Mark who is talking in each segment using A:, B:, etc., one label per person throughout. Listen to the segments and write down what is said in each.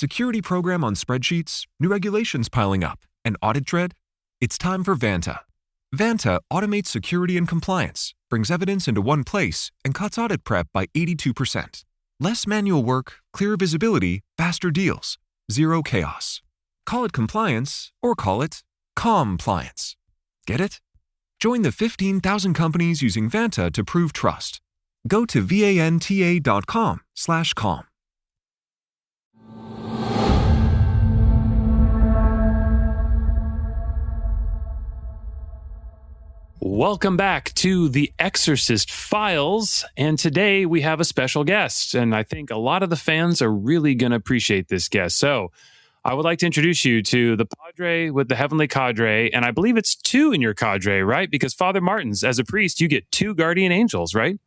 A: Security program on spreadsheets, new regulations piling up, and audit dread? It's time for Vanta. Vanta automates security and compliance, brings evidence into one place, and cuts audit prep by 82%. Less manual work, clearer visibility, faster deals, zero chaos. Call it compliance or call it compliance. Get it? Join the 15,000 companies using Vanta to prove trust. Go to vanta.com/calm.
B: Welcome back to The Exorcist Files, and today we have a special guest, and I think a lot of the fans are really going to appreciate this guest. So I would like to introduce you to the Padre with the Heavenly Cadre, and I believe it's two in your cadre, right? Because Father Martins, as a priest, you get two guardian angels, right?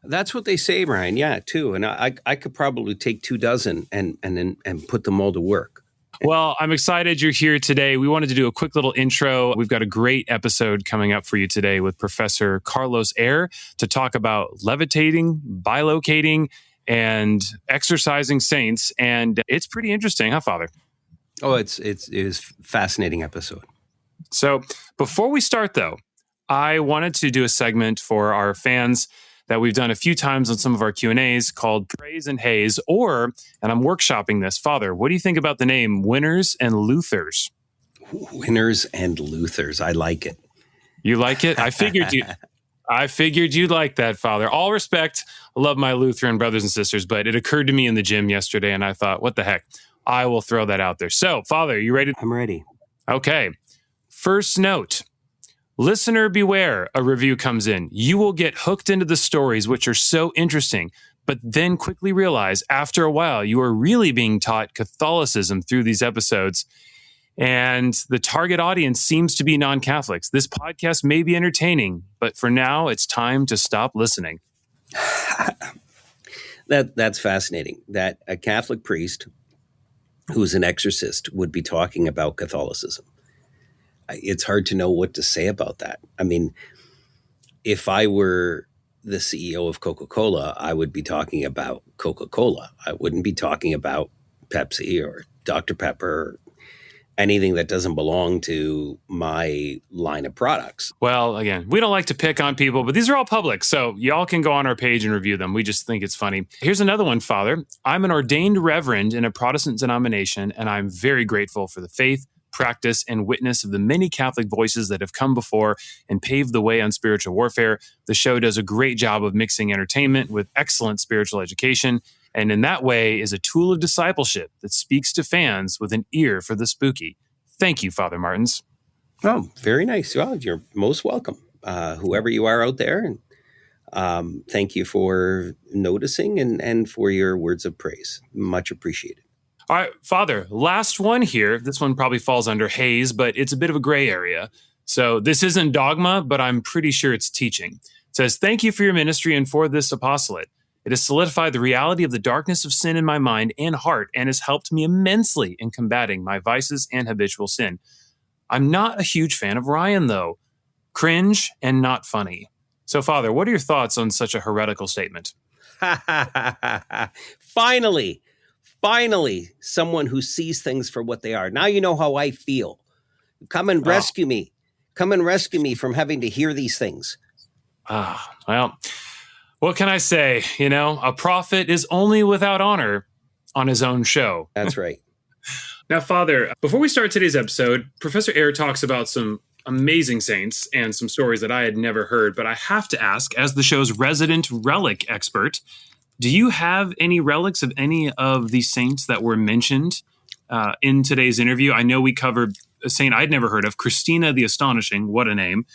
C: That's what they say, Ryan. Yeah, two. And I could probably take 24 and put them all to work.
B: Well, I'm excited you're here today. We wanted to do a quick little intro. We've got a great episode coming up for you today with Professor Carlos Eire to talk about levitating, bilocating, and exorcising saints. And it's pretty interesting, huh, Father?
C: Oh, it is a fascinating episode.
B: So before we start, though, I wanted to do a segment for our fans that we've done a few times on some of our Q&As called Praise and Haze, and I'm workshopping this. Father, what do you think about the name Winners and Luthers?
C: Winners and Luthers. I like it.
B: You like it? I figured you'd like that, Father. All respect. I love my Lutheran brothers and sisters, but it occurred to me in the gym yesterday, and I thought, what the heck? I will throw that out there. So, Father, you ready?
C: I'm ready.
B: Okay. First note. Listener beware, a review comes in. You will get hooked into the stories, which are so interesting, but then quickly realize after a while you are really being taught Catholicism through these episodes. And the target audience seems to be non-Catholics. This podcast may be entertaining, but for now, it's time to stop listening.
C: That's fascinating. That a Catholic priest who's an exorcist would be talking about Catholicism. It's hard to know what to say about that. I mean, if I were the CEO of Coca-Cola, I would be talking about Coca-Cola. I wouldn't be talking about Pepsi or Dr. Pepper or anything that doesn't belong to my line of products.
B: Well, again, we don't like to pick on people, but these are all public, so y'all can go on our page and review them. We just think it's funny. Here's another one, Father. I'm an ordained reverend in a Protestant denomination, and I'm very grateful for the faith, practice, and witness of the many Catholic voices that have come before and paved the way on spiritual warfare. The show does a great job of mixing entertainment with excellent spiritual education, and in that way is a tool of discipleship that speaks to fans with an ear for the spooky. Thank you, Father Martins.
C: Oh, very nice. Well, you're most welcome, whoever you are out there. And thank you for noticing and for your words of praise. Much appreciated.
B: All right, Father, last one here. This one probably falls under haze, but it's a bit of a gray area. So this isn't dogma, but I'm pretty sure it's teaching. It says, thank you for your ministry and for this apostolate. It has solidified the reality of the darkness of sin in my mind and heart and has helped me immensely in combating my vices and habitual sin. I'm not a huge fan of Ryan, though. Cringe and not funny. So, Father, what are your thoughts on such a heretical statement?
C: Finally, someone who sees things for what they are. Now you know how I feel. Come and rescue me. Come and rescue me from having to hear these things.
B: Well, what can I say? You know, a prophet is only without honor on his own show.
C: That's right.
B: Now, Father, before we start today's episode, Professor Eire talks about some amazing saints and some stories that I had never heard, but I have to ask, as the show's resident relic expert, do you have any relics of any of these saints that were mentioned in today's interview? I know we covered a saint I'd never heard of, Christina the Astonishing. What a name.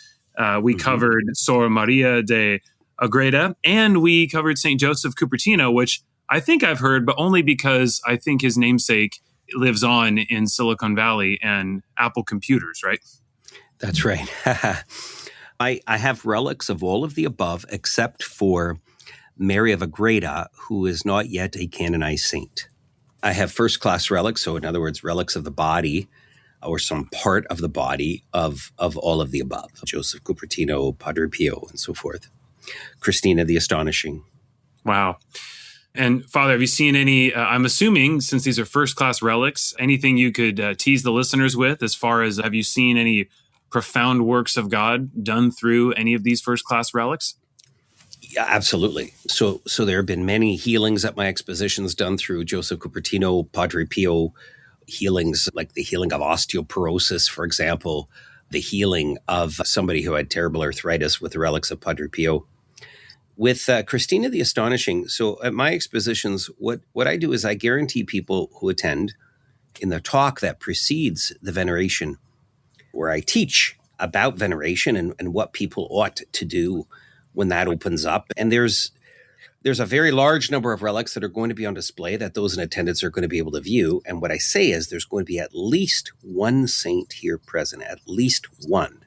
B: We covered Sor Maria de Agreda, and we covered St. Joseph Cupertino, which I think I've heard, but only because I think his namesake lives on in Silicon Valley and Apple computers, right?
C: That's right. I have relics of all of the above, except for Mary of Agreda, who is not yet a canonized saint. I have first-class relics, so in other words, relics of the body or some part of the body of all of the above. Joseph Cupertino, Padre Pio, and so forth. Christina the Astonishing.
B: Wow. And Father, have you seen any, I'm assuming since these are first-class relics, anything you could tease the listeners with as far as have you seen any profound works of God done through any of these first-class relics?
C: Yeah, absolutely. So there have been many healings at my expositions done through Joseph Cupertino, Padre Pio, healings like the healing of osteoporosis, for example, the healing of somebody who had terrible arthritis with the relics of Padre Pio. With Christina the Astonishing, so at my expositions, what I do is I guarantee people who attend in the talk that precedes the veneration, where I teach about veneration and what people ought to do when that opens up. And there's a very large number of relics that are going to be on display that those in attendance are going to be able to view. And what I say is there's going to be at least one saint here present, at least one,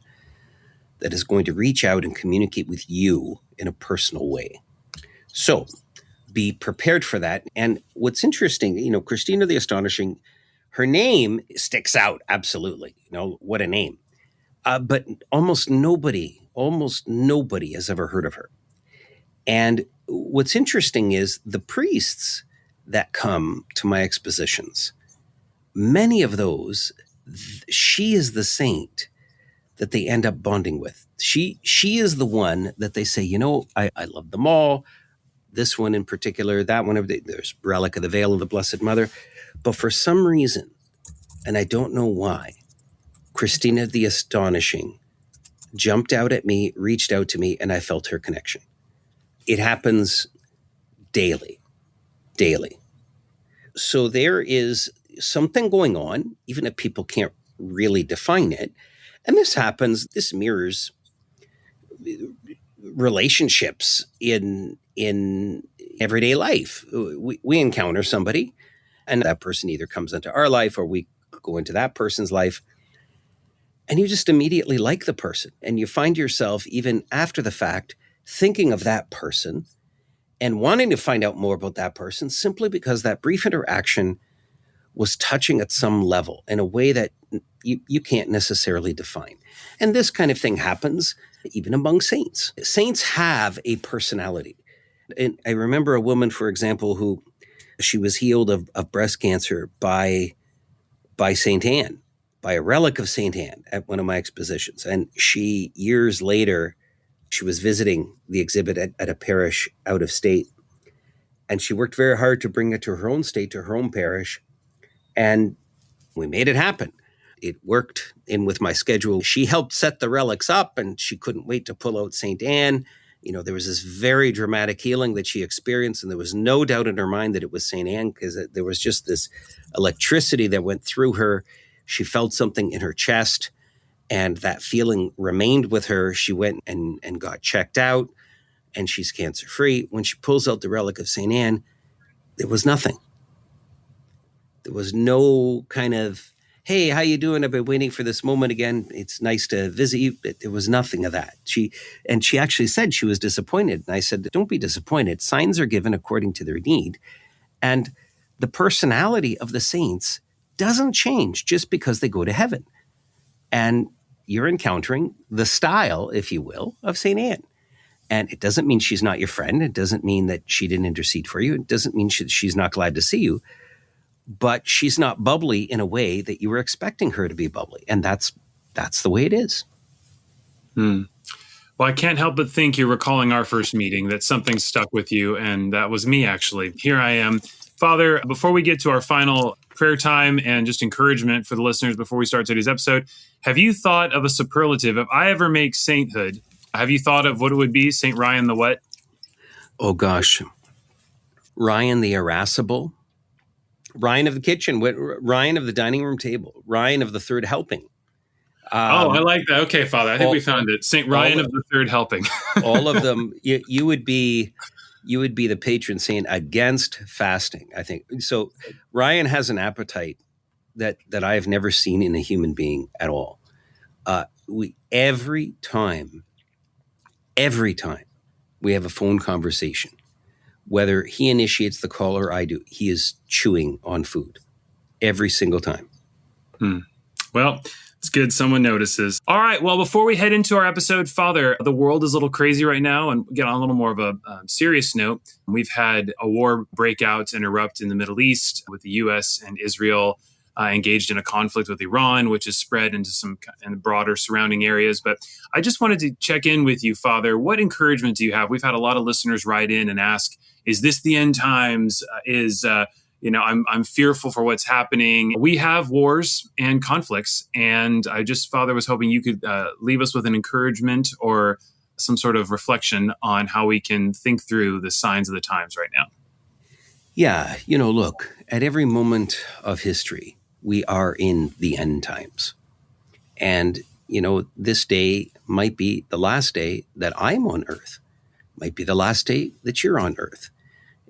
C: that is going to reach out and communicate with you in a personal way. So be prepared for that. And what's interesting, Christina the Astonishing, her name sticks out. Absolutely. What a name. But almost nobody has ever heard of her. And what's interesting is the priests that come to my expositions, many of those, she is the saint that they end up bonding with. She is the one that they say, I love them all. This one in particular, that one, there's Relic of the Veil of the Blessed Mother. But for some reason, and I don't know why, Christina the Astonishing jumped out at me, reached out to me, and I felt her connection. It happens daily. So there is something going on, even if people can't really define it. And this mirrors relationships in everyday life. We encounter somebody, and that person either comes into our life or we go into that person's life. And you just immediately like the person. And you find yourself, even after the fact, thinking of that person and wanting to find out more about that person simply because that brief interaction was touching at some level in a way that you can't necessarily define. And this kind of thing happens even among saints. Saints have a personality. And I remember a woman, for example, who she was healed of breast cancer by St. Anne, by a relic of St. Anne at one of my expositions. And she, years later, she was visiting the exhibit at a parish out of state. And she worked very hard to bring it to her own state, to her own parish. And we made it happen. It worked in with my schedule. She helped set the relics up, and she couldn't wait to pull out St. Anne. There was this very dramatic healing that she experienced, and there was no doubt in her mind that it was St. Anne because there was just this electricity that went through her. She felt something in her chest, and that feeling remained with her. She went and got checked out, and she's cancer-free. When she pulls out the relic of St. Anne, there was nothing. There was no kind of, hey, how you doing? I've been waiting for this moment again. It's nice to visit you. There was nothing of that. She actually said she was disappointed. And I said, don't be disappointed. Signs are given according to their need. And the personality of the saints doesn't change just because they go to heaven. And you're encountering the style, if you will, of St. Anne. And it doesn't mean she's not your friend. It doesn't mean that she didn't intercede for you. It doesn't mean she's not glad to see you. But she's not bubbly in a way that you were expecting her to be bubbly. And that's the way it is.
B: Well, I can't help but think you're recalling our first meeting, that something stuck with you. And that was me, actually. Here I am. Father, before we get to our final prayer time and just encouragement for the listeners before we start today's episode, have you thought of a superlative? If I ever make sainthood, have you thought of what it would be? St. Ryan the what? Oh, gosh.
C: Ryan the irascible. Ryan of the kitchen, Ryan of the dining room table, Ryan of the third helping.
B: I like that. Okay, Father, I think we found it. St. Ryan of the third helping.
C: All of them. You would be the patron saint against fasting, I think. So Ryan has an appetite that I have never seen in a human being at all. Every time we have a phone conversation, whether he initiates the call or I do, he is chewing on food every single time.
B: Well, It's good someone notices. All right. Well, before we head into our episode, Father, the world is a little crazy right now. And get on a little more of a serious note. We've had a war break out and erupt in the Middle East with the U.S. and Israel engaged in a conflict with Iran, which has spread into some broader surrounding areas. But I just wanted to check in with you, Father. What encouragement do you have? We've had a lot of listeners write in and ask, is this the end times? I'm fearful for what's happening. We have wars and conflicts. And I just, Father, was hoping you could leave us with an encouragement or some sort of reflection on how we can think through the signs of the times right now.
C: Yeah, look, at every moment of history, we are in the end times. And, this day might be the last day that I'm on earth, might be the last day that you're on earth.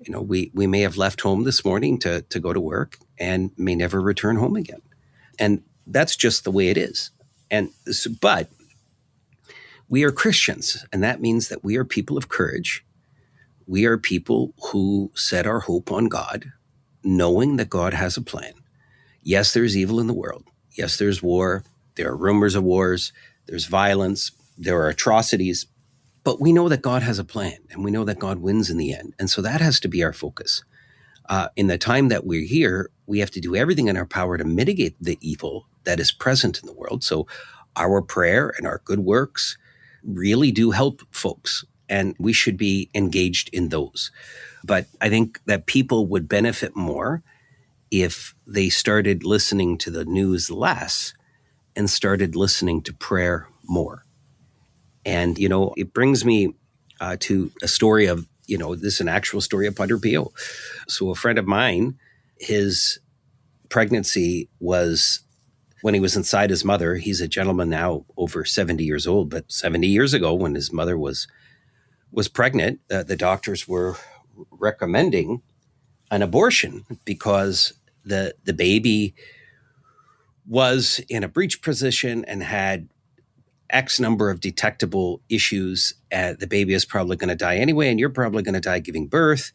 C: We may have left home this morning to go to work and may never return home again. And that's just the way it is. But we are Christians, and that means that we are people of courage. We are people who set our hope on God, knowing that God has a plan. Yes, there's evil in the world. Yes, there's war. There are rumors of wars. There's violence. There are atrocities. But we know that God has a plan, and we know that God wins in the end. And so that has to be our focus. In the time that we're here, we have to do everything in our power to mitigate the evil that is present in the world. So our prayer and our good works really do help folks, and we should be engaged in those. But I think that people would benefit more if they started listening to the news less and started listening to prayer more. And, it brings me to a story of, this is an actual story of Padre Pio. So a friend of mine, his pregnancy was when he was inside his mother. He's a gentleman now over 70 years old, but 70 years ago when his mother was pregnant, the doctors were recommending an abortion because the baby was in a breech position and had X number of detectable issues. The baby is probably going to die anyway, and you're probably going to die giving birth.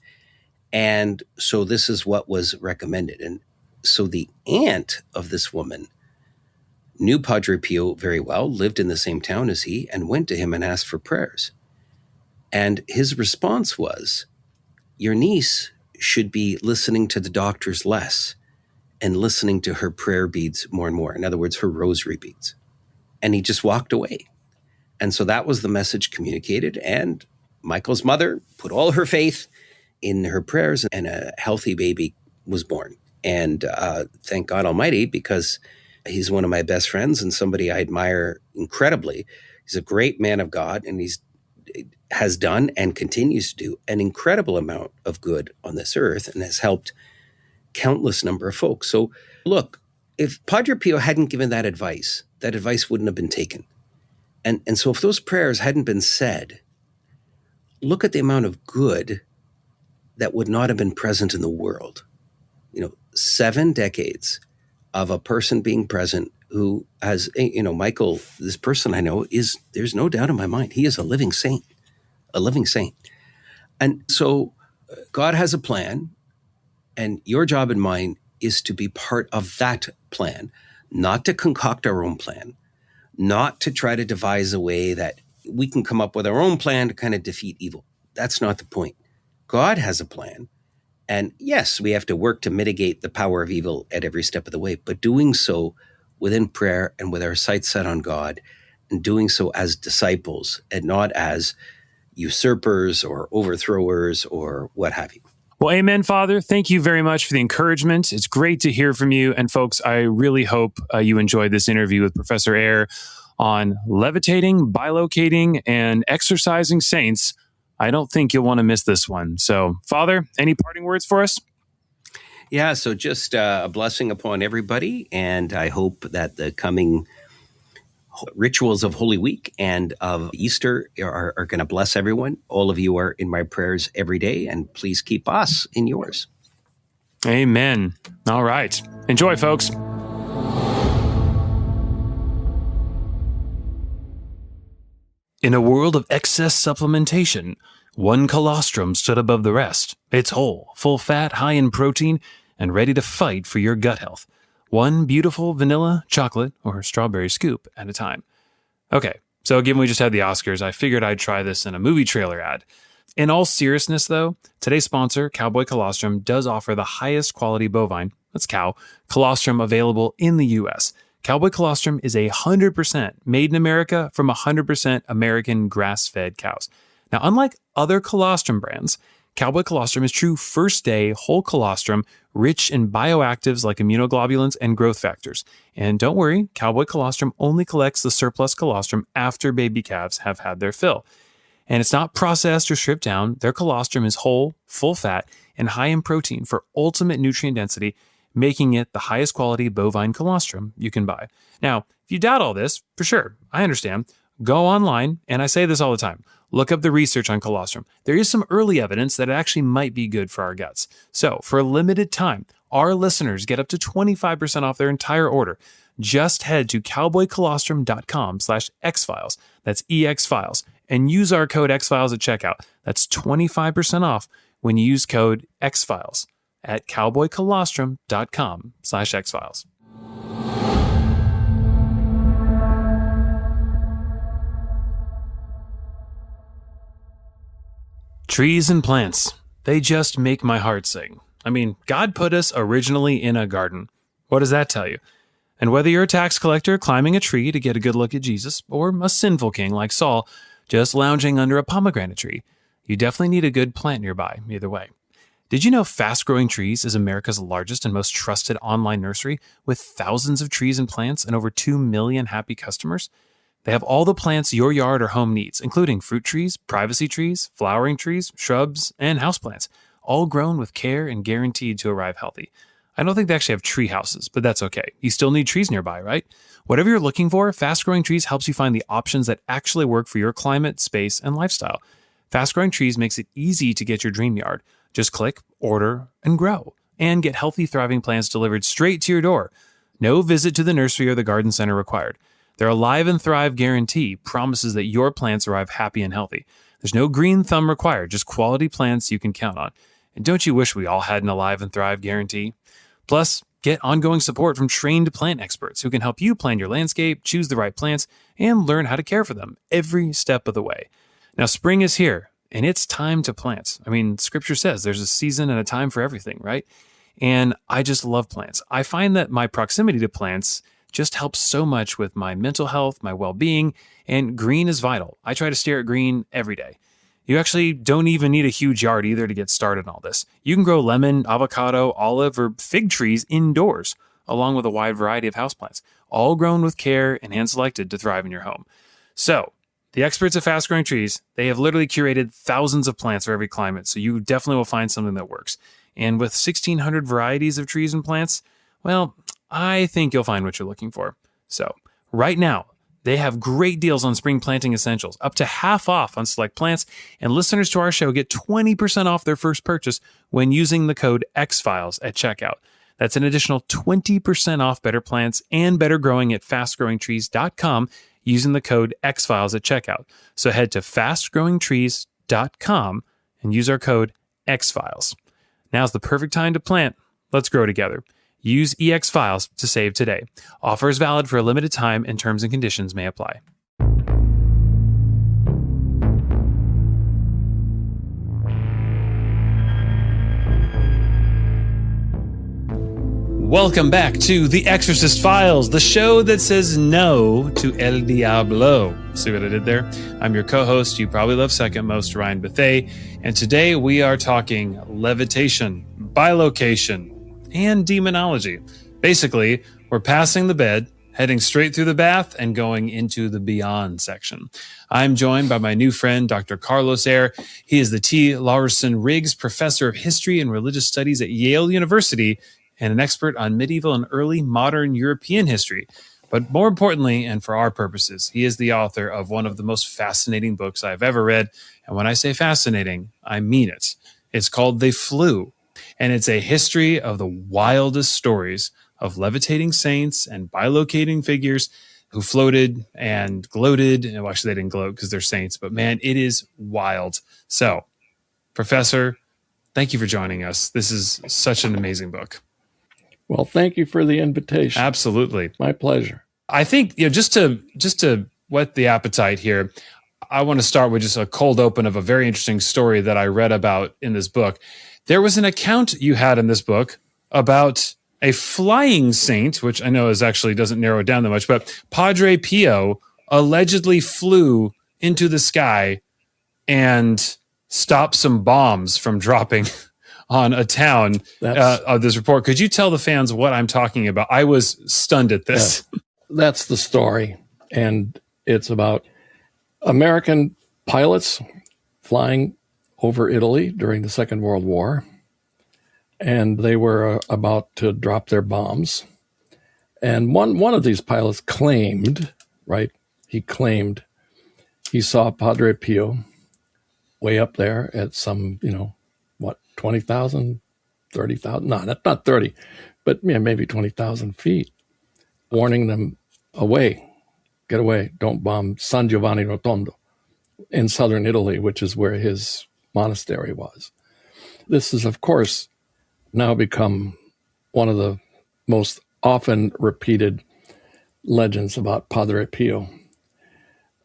C: And so this is what was recommended. And so the aunt of this woman knew Padre Pio very well, lived in the same town as he, and went to him and asked for prayers. And his response was, your niece should be listening to the doctors less and listening to her prayer beads more and more. In other words, her rosary beads. And he just walked away. And so that was the message communicated. And Michael's mother put all her faith in her prayers, and a healthy baby was born. And thank God Almighty, because he's one of my best friends and somebody I admire incredibly. He's a great man of God, and has done and continues to do an incredible amount of good on this earth and has helped countless number of folks. So look, if Padre Pio hadn't given that advice wouldn't have been taken. And so if those prayers hadn't been said, look at the amount of good that would not have been present in the world. 7 decades of a person being present who has, Michael, this person I know there's no doubt in my mind, he is a living saint. And so God has a plan, and your job and mine is to be part of that plan, not to concoct our own plan, not to try to devise a way that we can come up with our own plan to kind of defeat evil. That's not the point. God has a plan. And yes, we have to work to mitigate the power of evil at every step of the way, but doing so within prayer and with our sights set on God, and doing so as disciples and not as usurpers or overthrowers or what have you.
B: Well, amen, Father. Thank you very much for the encouragement. It's great to hear from you. And folks, I really hope you enjoyed this interview with Professor Eire on levitating, bilocating, and exorcising saints. I don't think you'll want to miss this one. So, Father, any parting words for us?
C: Yeah, so just a blessing upon everybody. And I hope that the coming rituals of Holy Week and of Easter are going to bless everyone. All of you are in my prayers every day, and please keep us in yours.
B: Amen. All right. Enjoy, folks. In a world of excess supplementation, one colostrum stood above the rest. It's whole, full fat, high in protein, and ready to fight for your gut health. one beautiful vanilla, chocolate, or strawberry scoop at a time. Okay, so given we just had the Oscars, I figured I'd try this in a movie trailer ad. In all seriousness, though, today's sponsor, Cowboy Colostrum, does offer the highest quality bovine, that's cow, colostrum available in the U.S. Cowboy Colostrum is 100% made in America from 100% American grass-fed cows. Now, unlike other colostrum brands, Cowboy Colostrum is true first-day whole colostrum, rich in bioactives like immunoglobulins and growth factors. And don't worry, Cowboy Colostrum only collects the surplus colostrum after baby calves have had their fill. And it's not processed or stripped down. Their colostrum is whole, full fat, and high in protein for ultimate nutrient density, making it the highest quality bovine colostrum you can buy. Now, if you doubt all this, for sure, I understand. Go online, and I say this all the time, look up the research on colostrum. There is some early evidence that it actually might be good for our guts. So, for a limited time, our listeners get up to 25% off their entire order. Just head to cowboycolostrum.com/xfiles, that's EXFiles, and use our code XFiles at checkout. That's 25% off when you use code XFiles at cowboycolostrum.com/xfiles. Trees and plants, they just make my heart sing. I mean, God put us originally in a garden. What does that tell you? And whether you're a tax collector climbing a tree to get a good look at Jesus, or a sinful king like Saul just lounging under a pomegranate tree, you definitely need a good plant nearby, either way. Did you know Fast Growing Trees is America's largest and most trusted online nursery with thousands of trees and plants and over 2 million happy customers? They have all the plants your yard or home needs, including fruit trees, privacy trees, flowering trees, shrubs, and houseplants, all grown with care and guaranteed to arrive healthy. I don't think they actually have tree houses, but that's okay. You still need trees nearby, right? Whatever you're looking for, Fast Growing Trees helps you find the options that actually work for your climate, space, and lifestyle. Fast Growing Trees makes it easy to get your dream yard. Just click, order, and grow, and get healthy, thriving plants delivered straight to your door. No visit to the nursery or the garden center required. Their Alive and Thrive guarantee promises that your plants arrive happy and healthy. There's no green thumb required, just quality plants you can count on. And don't you wish we all had an Alive and Thrive guarantee? Plus, get ongoing support from trained plant experts who can help you plan your landscape, choose the right plants, and learn how to care for them every step of the way. Now, spring is here, and it's time to plant. I mean, scripture says there's a season and a time for everything, right? And I just love plants. I find that my proximity to plants just helps so much with my mental health, my well-being, and green is vital. I try to stare at green every day. You actually don't even need a huge yard either to get started on all this. You can grow lemon, avocado, olive, or fig trees indoors, along with a wide variety of houseplants, all grown with care and hand-selected to thrive in your home. So, the experts at Fast Growing Trees, they have literally curated thousands of plants for every climate, so you definitely will find something that works. And with 1,600 varieties of trees and plants, well, I think you'll find what you're looking for. So, right now, they have great deals on spring planting essentials, up to half off on select plants, and listeners to our show get 20% off their first purchase when using the code XFiles at checkout. That's an additional 20% off better plants and better growing at fastgrowingtrees.com using the code XFiles at checkout. So head to fastgrowingtrees.com and use our code XFiles. Now's the perfect time to plant. Let's grow together. Use EXFiles to save today. Offer is valid for a limited time and terms and conditions may apply. Welcome back to The Exorcist Files, the show that says no to El Diablo. See what I did there? I'm your co-host, you probably love second most, Ryan Bethay, and today we are talking levitation, bilocation, and demonology. Basically, we're passing the bed, heading straight through the bath, and going into the beyond section. I'm joined by my new friend, Dr. Carlos Eire. He is the T. Laurson Riggs Professor of History and Religious Studies at Yale University and an expert on medieval and early modern European history. But more importantly, and for our purposes, he is the author of one of the most fascinating books I've ever read. And when I say fascinating, I mean it. It's called They Flew. And it's a history of the wildest stories of levitating saints and bilocating figures who floated and gloated. Well, actually, they didn't gloat because they're saints, but man, it is wild. So, Professor, thank you for joining us. This is such an amazing book.
D: Well, thank you for the invitation.
B: Absolutely.
D: My pleasure.
B: I think, just to whet the appetite here, I want to start with just a cold open of a very interesting story that I read about in this book. There was an account you had in this book about a flying saint, which I know doesn't narrow it down that much, but Padre Pio allegedly flew into the sky and stopped some bombs from dropping on a town of this report. Could you tell the fans what I'm talking about? I was stunned at this.
D: That's the story. And it's about American pilots flying over Italy during the Second World War. And they were about to drop their bombs. And one of these pilots claimed, right? He claimed he saw Padre Pio way up there at some, 20,000, 30,000. No, not 30, but maybe 20,000 feet, warning them away, get away, don't bomb San Giovanni Rotondo in southern Italy, which is where his monastery was. This is, of course, now become one of the most often repeated legends about Padre Pio.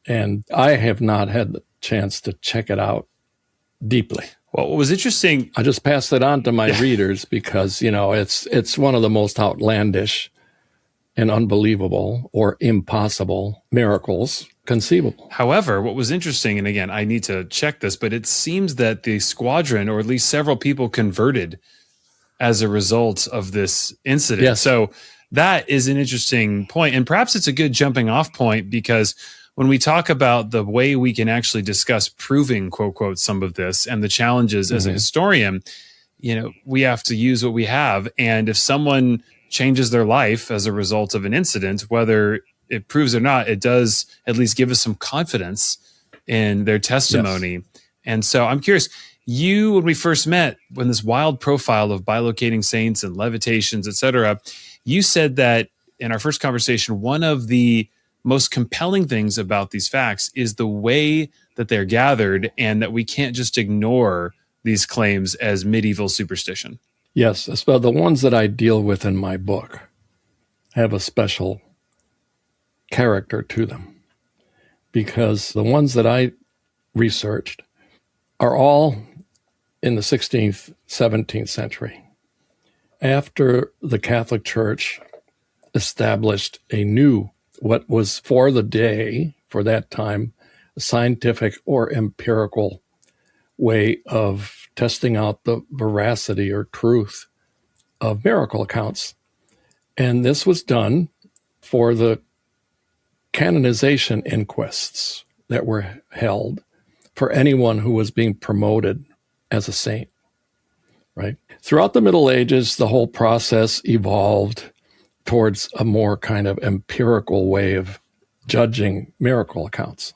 D: And I have not had the chance to check it out deeply.
B: Well, what was interesting,
D: I just passed it on to my readers because, it's one of the most outlandish and unbelievable or impossible miracles conceivable.
B: However, what was interesting, and again, I need to check this, but it seems that the squadron, or at least several people, converted as a result of this incident.
D: Yes.
B: So that is an interesting point. And perhaps it's a good jumping off point, because when we talk about the way we can actually discuss proving, quote, quote, some of this and the challenges as a historian, we have to use what we have. And if someone changes their life as a result of an incident, whether it proves or not, it does at least give us some confidence in their testimony. Yes. And so I'm curious, when we first met, when this wild profile of bilocating saints and levitations, et cetera, you said that in our first conversation, one of the most compelling things about these facts is the way that they're gathered, and that we can't just ignore these claims as medieval superstition.
D: Yes, so the ones that I deal with in my book have a special character to them, because the ones that I researched are all in the 16th, 17th century. After the Catholic Church established a new, what was for the day, for that time, a scientific or empirical way of testing out the veracity or truth of miracle accounts. And this was done for the canonization inquests that were held for anyone who was being promoted as a saint, right? Throughout the Middle Ages, the whole process evolved towards a more kind of empirical way of judging miracle accounts.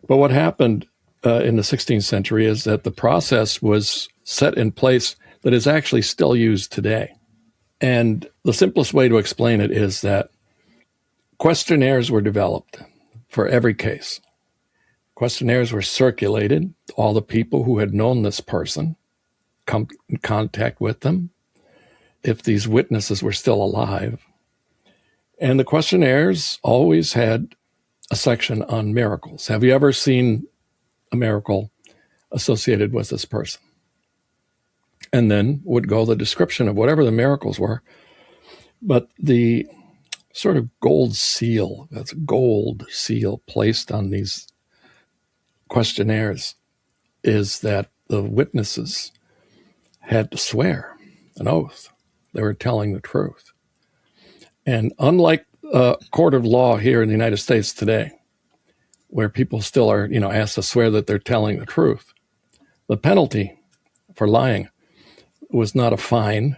D: But what happened in the 16th century is that the process was set in place that is actually still used today. And the simplest way to explain it is that questionnaires were developed for every case. Questionnaires were circulated. All the people who had known this person come in contact with them, if these witnesses were still alive. And the questionnaires always had a section on miracles. Have you ever seen a miracle associated with this person? And then would go the description of whatever the miracles were. But the sort of gold seal, that's a gold seal placed on these questionnaires, is that the witnesses had to swear an oath. They were telling the truth. And unlike a court of law here in the United States today, where people still are, asked to swear that they're telling the truth, the penalty for lying was not a fine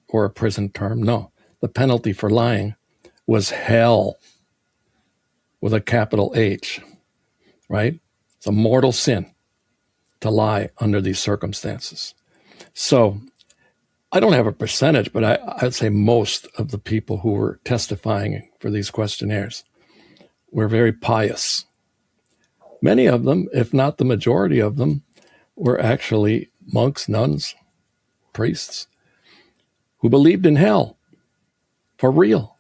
D: or a prison term. No, the penalty for lying was hell with a capital H, right? It's a mortal sin to lie under these circumstances. So I don't have a percentage, but I'd say most of the people who were testifying for these questionnaires were very pious. Many of them, if not the majority of them, were actually monks, nuns, priests who believed in hell. for real.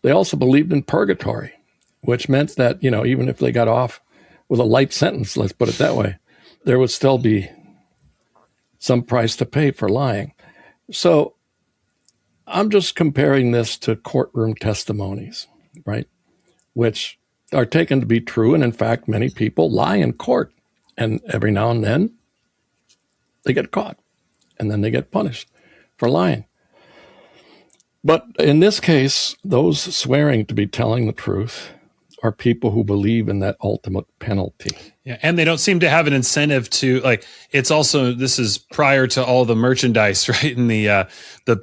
D: They also believed in purgatory, which meant that, even if they got off with a light sentence, let's put it that way, there would still be some price to pay for lying. So I'm just comparing this to courtroom testimonies, right? Which are taken to be true. And in fact, many people lie in court. And every now and then they get caught. And then they get punished for lying. But in this case, those swearing to be telling the truth are people who believe in that ultimate penalty.
B: Yeah, and they don't seem to have an incentive to, it's also, this is prior to all the merchandise, right? In the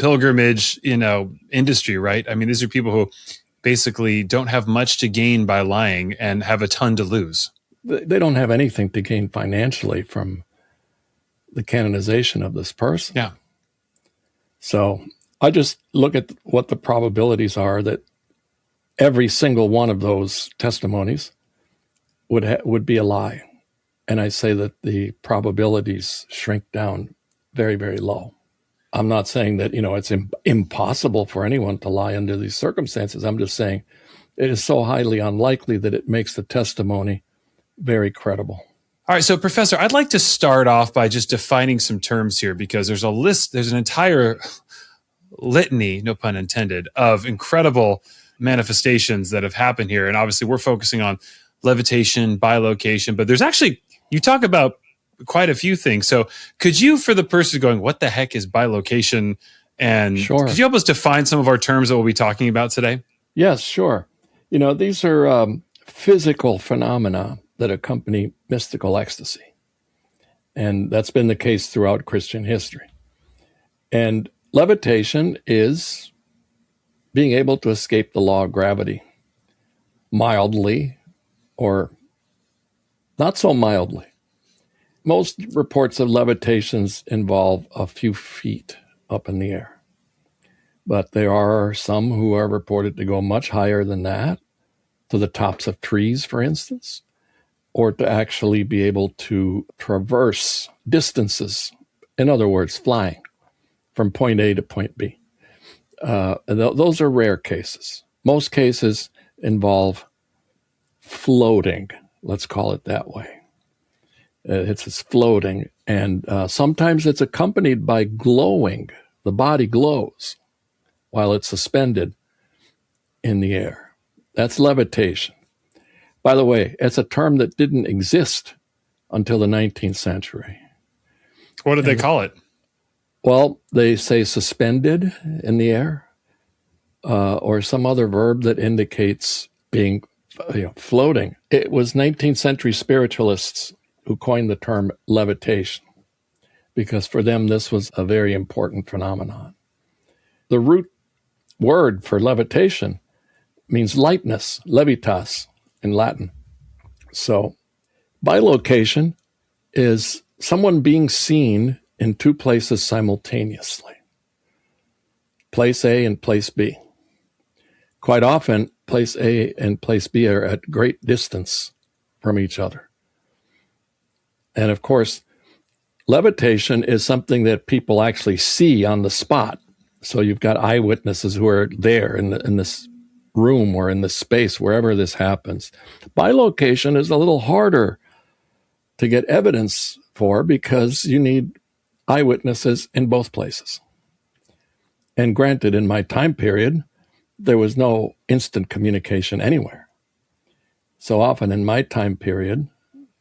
B: pilgrimage, industry, right? I mean, these are people who basically don't have much to gain by lying and have a ton to lose.
D: They don't have anything to gain financially from the canonization of this person.
B: Yeah.
D: So I just look at what the probabilities are that every single one of those testimonies would be a lie. And I say that the probabilities shrink down very, very low. I'm not saying that, it's impossible for anyone to lie under these circumstances. I'm just saying it is so highly unlikely that it makes the testimony very credible.
B: All right. So, Professor, I'd like to start off by just defining some terms here, because there's an entire litany, no pun intended, of incredible manifestations that have happened here. And obviously we're focusing on levitation, bilocation, but there's actually, you talk about quite a few things. So could you, for the person going, what the heck is bilocation? And
D: Sure.
B: Could you help us define some of our terms that we'll be talking about today?
D: Yes, sure. These are physical phenomena that accompany mystical ecstasy. And that's been the case throughout Christian history. And levitation is being able to escape the law of gravity mildly or not so mildly. Most reports of levitations involve a few feet up in the air, but there are some who are reported to go much higher than that, to the tops of trees, for instance, or to actually be able to traverse distances, in other words, flying from point A to point B. Those are rare cases. Most cases involve floating, let's call it that way. It's floating, and sometimes it's accompanied by glowing. The body glows while it's suspended in the air. That's levitation. By the way, it's a term that didn't exist until the 19th century.
B: What did they call it?
D: Well, they say suspended in the air, or some other verb that indicates being floating. It was 19th century spiritualists who coined the term levitation, because for them this was a very important phenomenon. The root word for levitation means lightness, levitas in Latin. So bilocation is someone being seen in two places simultaneously, place A and place B. Quite often, place A and place B are at great distance from each other. And of course, levitation is something that people actually see on the spot. So you've got eyewitnesses who are there in this room or in this space, wherever this happens. Bilocation is a little harder to get evidence for because you need eyewitnesses in both places. And granted, in my time period, there was no instant communication anywhere. So often in my time period,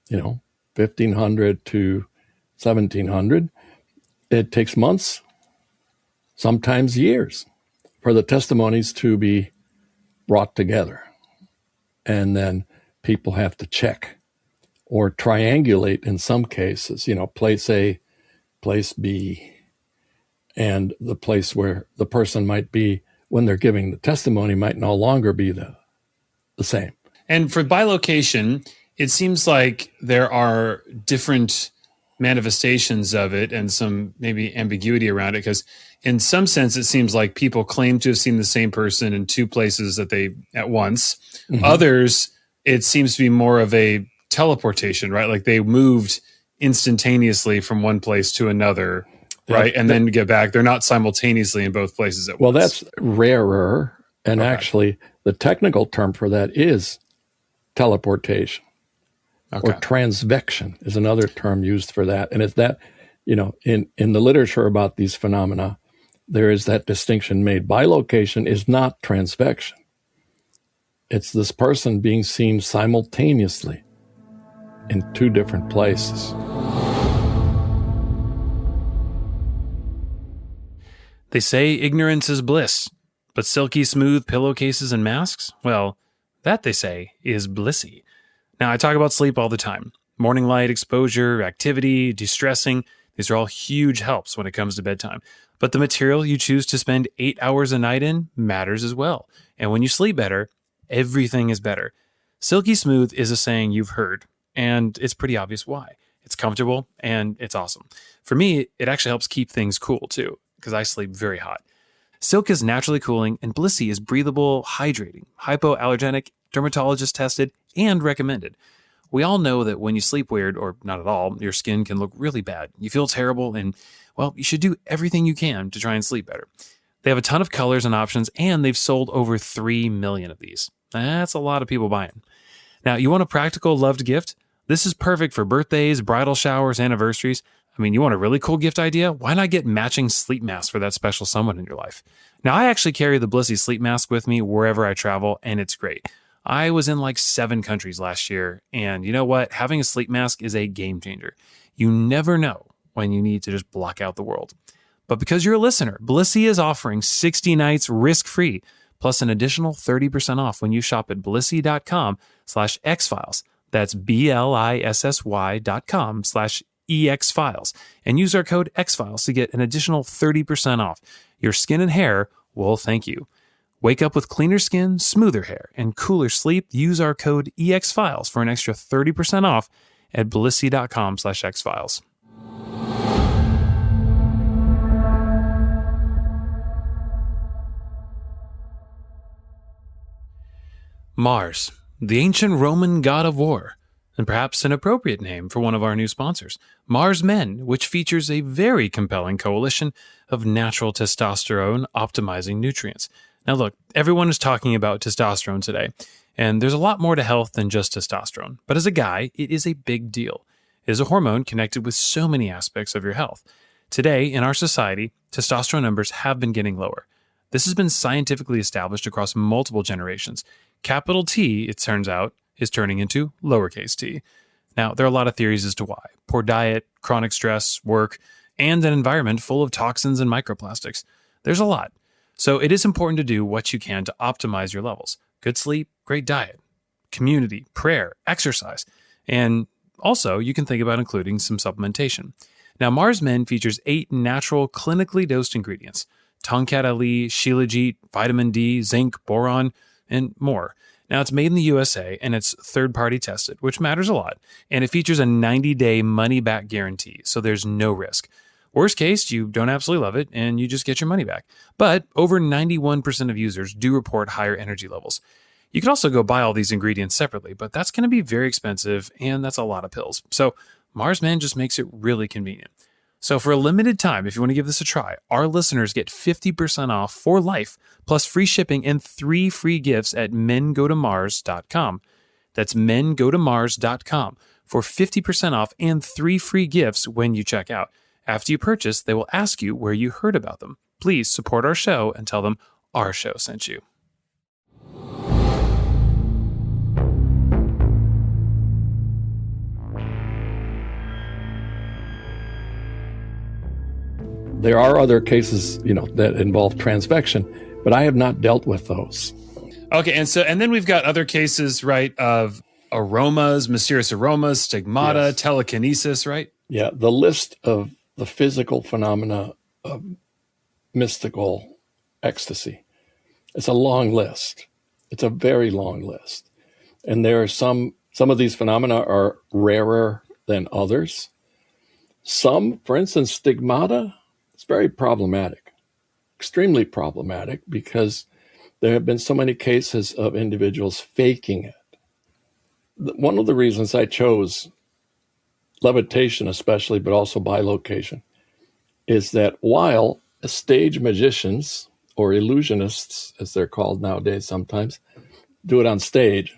D: 1500 to 1700, it takes months, sometimes years, for the testimonies to be brought together. And then people have to check or triangulate in some cases, place A, place B, and the place where the person might be when they're giving the testimony might no longer be the same.
B: And for bilocation, it seems like there are different manifestations of it and some maybe ambiguity around it, because in some sense, it seems like people claim to have seen the same person in two places at once. Mm-hmm. Others, it seems to be more of a teleportation, right? Like they moved instantaneously from one place to another. right? And then get back. They're not simultaneously in both places at
D: once. Well,
B: that's
D: rarer. And actually, the technical term for that is teleportation. Or transvection is another term used for that. And it's that, in the literature about these phenomena, there is that distinction made. Bilocation is not transvection. It's this person being seen simultaneously in two different places.
B: They say ignorance is bliss, but silky smooth pillowcases and masks? Well, that, they say, is Blissey. Now, I talk about sleep all the time. Morning light, exposure, activity, de-stressing, these are all huge helps when it comes to bedtime. But the material you choose to spend 8 hours a night in matters as well. And when you sleep better, everything is better. Silky smooth is a saying you've heard, and it's pretty obvious why. It's comfortable, and it's awesome. For me, it actually helps keep things cool, too, because I sleep very hot. Silk is naturally cooling, and Blissey is breathable, hydrating, hypoallergenic, dermatologist tested, and recommended. We all know that when you sleep weird, or not at all, your skin can look really bad. You feel terrible, and, well, you should do everything you can to try and sleep better. They have a ton of colors and options, and they've sold over 3 million of these. That's a lot of people buying. Now, you want a practical, loved gift? This is perfect for birthdays, bridal showers, anniversaries. I mean, you want a really cool gift idea? Why not get matching sleep masks for that special someone in your life? Now, I actually carry the Blissey sleep mask with me wherever I travel, and it's great. I was in like 7 countries last year, and you know what? Having a sleep mask is a game changer. You never know when you need to just block out the world. But because you're a listener, Blissey is offering 60 nights risk-free, plus an additional 30% off when you shop at blissey.com/xfiles. That's BLISSY.com/EXFiles. And use our code XFiles to get an additional 30% off. Your skin and hair will thank you. Wake up with cleaner skin, smoother hair, and cooler sleep. Use our code EXFiles for an extra 30% off at blissey.com/xfiles. Mars, the ancient Roman god of war, and perhaps an appropriate name for one of our new sponsors, Mars Men, which features a very compelling coalition of natural testosterone optimizing nutrients. Now look, everyone is talking about testosterone today, and there's a lot more to health than just testosterone. But as a guy, it is a big deal. It is a hormone connected with so many aspects of your health. Today, in our society, testosterone numbers have been getting lower. This has been scientifically established across multiple generations. Capital T, it turns out, is turning into lowercase t. Now, there are a lot of theories as to why. Poor diet, chronic stress, work, and an environment full of toxins and microplastics. There's a lot. So it is important to do what you can to optimize your levels. Good sleep, great diet, community, prayer, exercise. And also, you can think about including some supplementation. Now, Mars Men features 8 natural, clinically dosed ingredients. Tongkat Ali, Shilajit, vitamin D, zinc, boron, and more. Now, it's made in the USA, and it's third-party tested, which matters a lot. And it features a 90-day money-back guarantee, so there's no risk. Worst case, you don't absolutely love it, and you just get your money back. But over 91% of users do report higher energy levels. You can also go buy all these ingredients separately, but that's going to be very expensive, and that's a lot of pills. So Mars Men just makes it really convenient. So for a limited time, if you want to give this a try, our listeners get 50% off for life, plus free shipping and 3 free gifts at mengotomars.com. That's mengotomars.com for 50% off and 3 free gifts when you check out. After you purchase, they will ask you where you heard about them. Please support our show and tell them our show sent you.
D: There are other cases, that involve transvection, but I have not dealt with those.
B: Okay, and then we've got other cases, right, of aromas, mysterious aromas, stigmata, yes, telekinesis, right?
D: Yeah, the list of the physical phenomena of mystical ecstasy. It's a long list. It's a very long list. And there are some of these phenomena are rarer than others. Some, for instance, stigmata, it's very problematic, extremely problematic, because there have been so many cases of individuals faking it. One of the reasons I chose levitation especially, but also bilocation, is that while stage magicians, or illusionists, as they're called nowadays sometimes, do it on stage,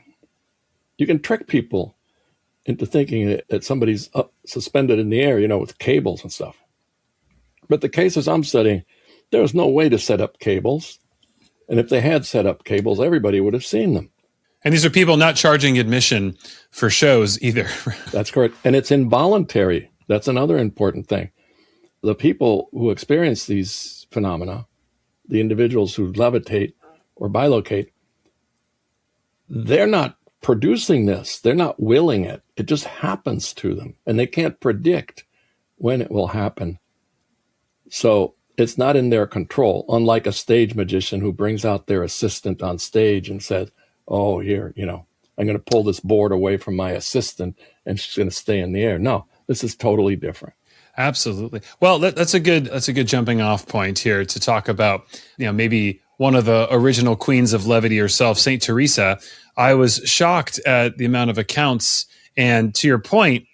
D: you can trick people into thinking that somebody's up, suspended in the air, with cables and stuff. But the cases I'm studying, there was no way to set up cables. And if they had set up cables, everybody would have seen them.
B: And these are people not charging admission for shows either.
D: That's correct. And it's involuntary. That's another important thing. The people who experience these phenomena, the individuals who levitate or bilocate, they're not producing this. They're not willing it. It just happens to them. And they can't predict when it will happen. So it's not in their control, unlike a stage magician who brings out their assistant on stage and says, oh, here, I'm going to pull this board away from my assistant and she's going to stay in the air. No, this is totally different.
B: Absolutely. Well, that's a good jumping off point here to talk about, maybe one of the original queens of levity herself, Saint Teresa. I was shocked at the amount of accounts. And to your point,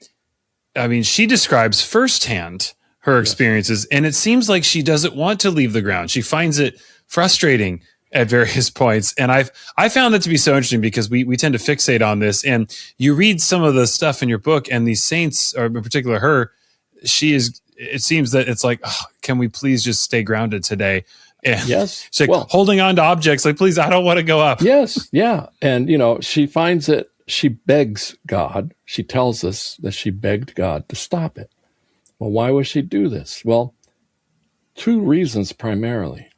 B: I mean, she describes firsthand her experiences, and it seems like she doesn't want to leave the ground. She finds it frustrating at various points. And I found that to be so interesting because we tend to fixate on this. And you read some of the stuff in your book, and these saints, or in particular her, it seems that it's like, oh, can we please just stay grounded today? And
D: yes.
B: She's like holding on to objects, like, please, I don't want to go up.
D: Yes. Yeah. And, she finds it, she begs God. She tells us that she begged God to stop it. Well, why would she do this? Well, two reasons primarily.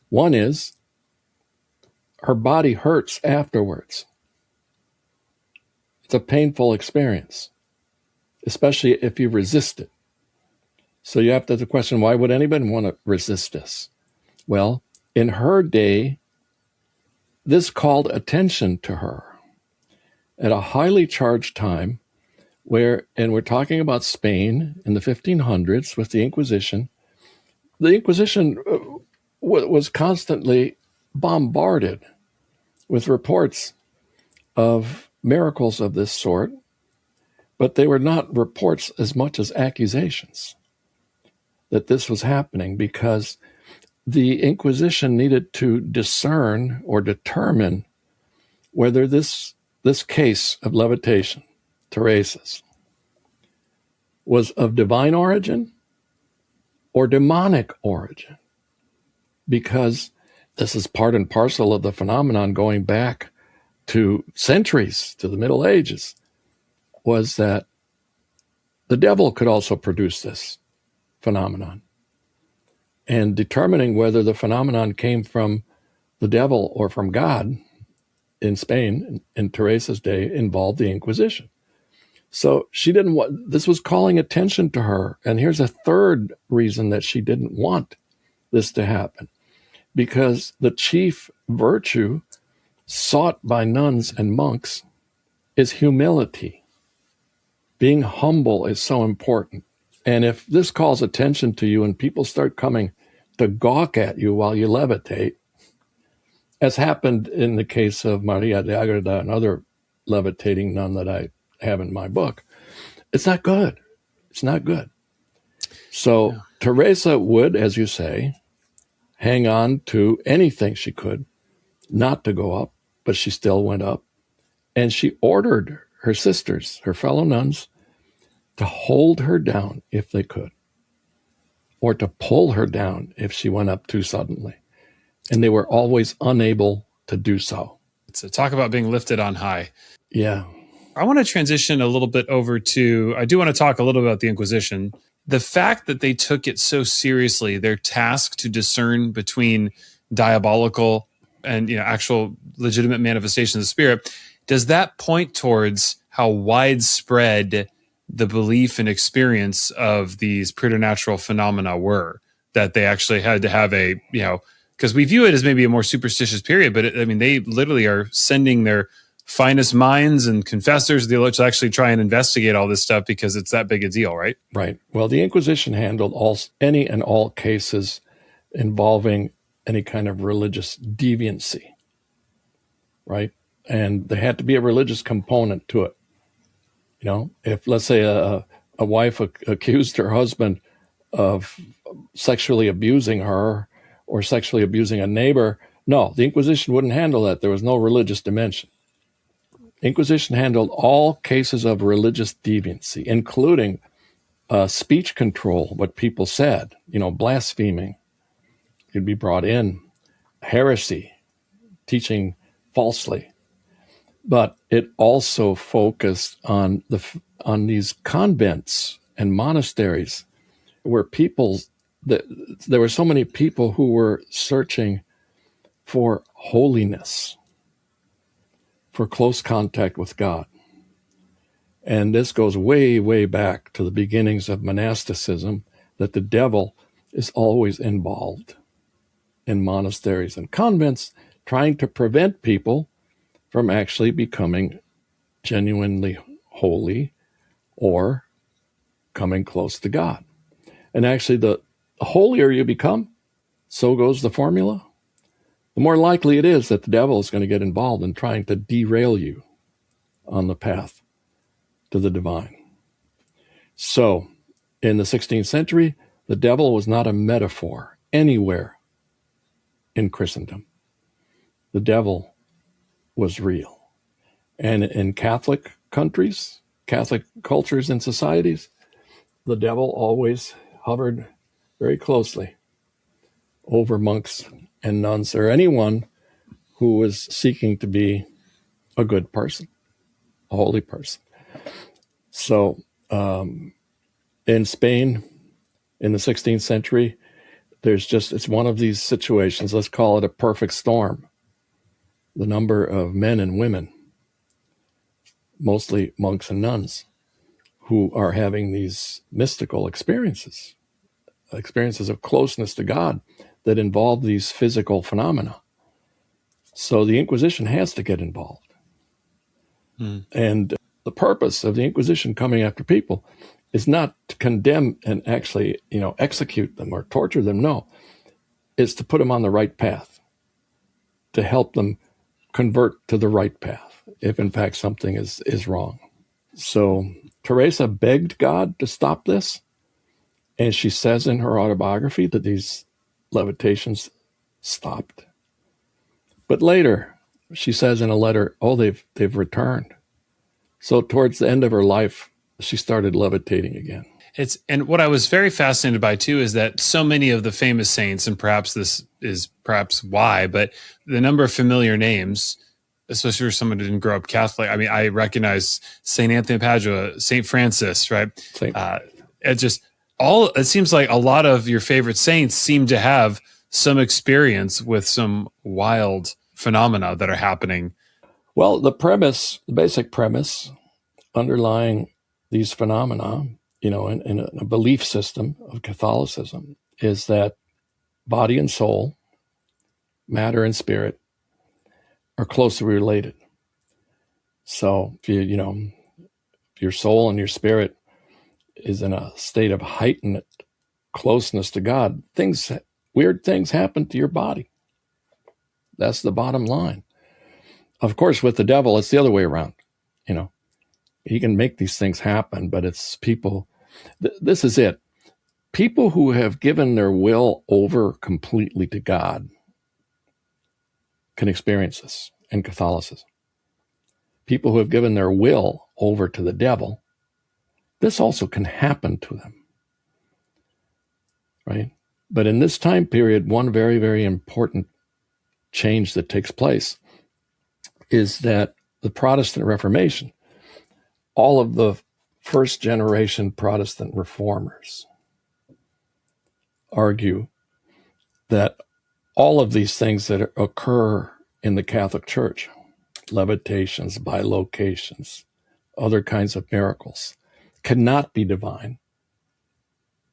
D: One is her body hurts afterwards. It's a painful experience, especially if you resist it. So you have to ask the question, why would anybody want to resist this? Well, in her day, this called attention to her at a highly charged time and we're talking about Spain in the 1500s with the Inquisition. The Inquisition was constantly bombarded with reports of miracles of this sort, but they were not reports as much as accusations that this was happening, because the Inquisition needed to discern or determine whether this case of levitation, Teresa's, was of divine origin or demonic origin, because this is part and parcel of the phenomenon going back to centuries, to the Middle Ages, was that the devil could also produce this phenomenon. And determining whether the phenomenon came from the devil or from God in Spain in Teresa's day involved the Inquisition. So she didn't want, this was calling attention to her. And here's a third reason that she didn't want this to happen, because the chief virtue sought by nuns and monks is humility. Being humble is so important. And if this calls attention to you and people start coming to gawk at you while you levitate, as happened in the case of Maria de Agreda, another levitating nun that I have in my book, it's not good. It's not good. So Teresa would, as you say, hang on to anything she could not to go up, but she still went up. And she ordered her sisters, her fellow nuns, to hold her down if they could, or to pull her down if she went up too suddenly. And they were always unable to do so.
B: So talk about being lifted on high.
D: Yeah.
B: I want to transition a little bit over to, I do want to talk a little about the Inquisition. The fact that they took it so seriously, their task to discern between diabolical and actual legitimate manifestations of the spirit, does that point towards how widespread the belief and experience of these preternatural phenomena were, that they actually had to have a, because we view it as maybe a more superstitious period, but they literally are sending their finest minds and confessors to actually try and investigate all this stuff because it's that big a deal, right?
D: Right. Well, the Inquisition handled any and all cases involving any kind of religious deviancy, right? And there had to be a religious component to it. If, let's say, a wife accused her husband of sexually abusing her or sexually abusing a neighbor. No, the Inquisition wouldn't handle that. There was no religious dimension. Inquisition handled all cases of religious deviancy, including speech control, what people said, blaspheming. You'd be brought in, heresy, teaching falsely. But it also focused on these convents and monasteries where there were so many people who were searching for holiness, for close contact with God. And this goes way, way back to the beginnings of monasticism, that the devil is always involved in monasteries and convents, trying to prevent people from actually becoming genuinely holy or coming close to God. And actually, the holier you become, so goes the formula, the more likely it is that the devil is going to get involved in trying to derail you on the path to the divine. So, in the 16th century, the devil was not a metaphor anywhere in Christendom. The devil was real. And in Catholic countries, Catholic cultures and societies, the devil always hovered very closely over monks and nuns or anyone who was seeking to be a good person, a holy person. So in Spain, in the 16th century, it's one of these situations, let's call it a perfect storm. The number of men and women, mostly monks and nuns, who are having these mystical experiences of closeness to God that involve these physical phenomena. So the Inquisition has to get involved. And the purpose of the Inquisition coming after people is not to condemn and actually, execute them or torture them. No, it's to put them on the right path, to help them convert to the right path, if in fact something is wrong. So Teresa begged God to stop this. And she says in her autobiography that these levitations stopped. But later, she says in a letter, they've returned. So towards the end of her life, she started levitating again.
B: And what I was very fascinated by too is that so many of the famous saints, and perhaps this is why, but the number of familiar names, especially for someone who didn't grow up Catholic. I mean, I recognize Saint Anthony of Padua, Saint Francis, right? It seems like a lot of your favorite saints seem to have some experience with some wild phenomena that are happening.
D: Well, the basic premise underlying these phenomena, in a belief system of Catholicism, is that body and soul, matter and spirit, are closely related. So if your soul and your spirit is in a state of heightened closeness to God, weird things happen to your body. That's the bottom line. Of course, with the devil, it's the other way around. He can make these things happen, but it's people. This is it. People who have given their will over completely to God can experience this in Catholicism. People who have given their will over to the devil, this also can happen to them, right? But in this time period, one very, very important change that takes place is that the Protestant Reformation, all of the first generation Protestant reformers argue that all of these things that occur in the Catholic Church, levitations, bilocations, other kinds of miracles, cannot be divine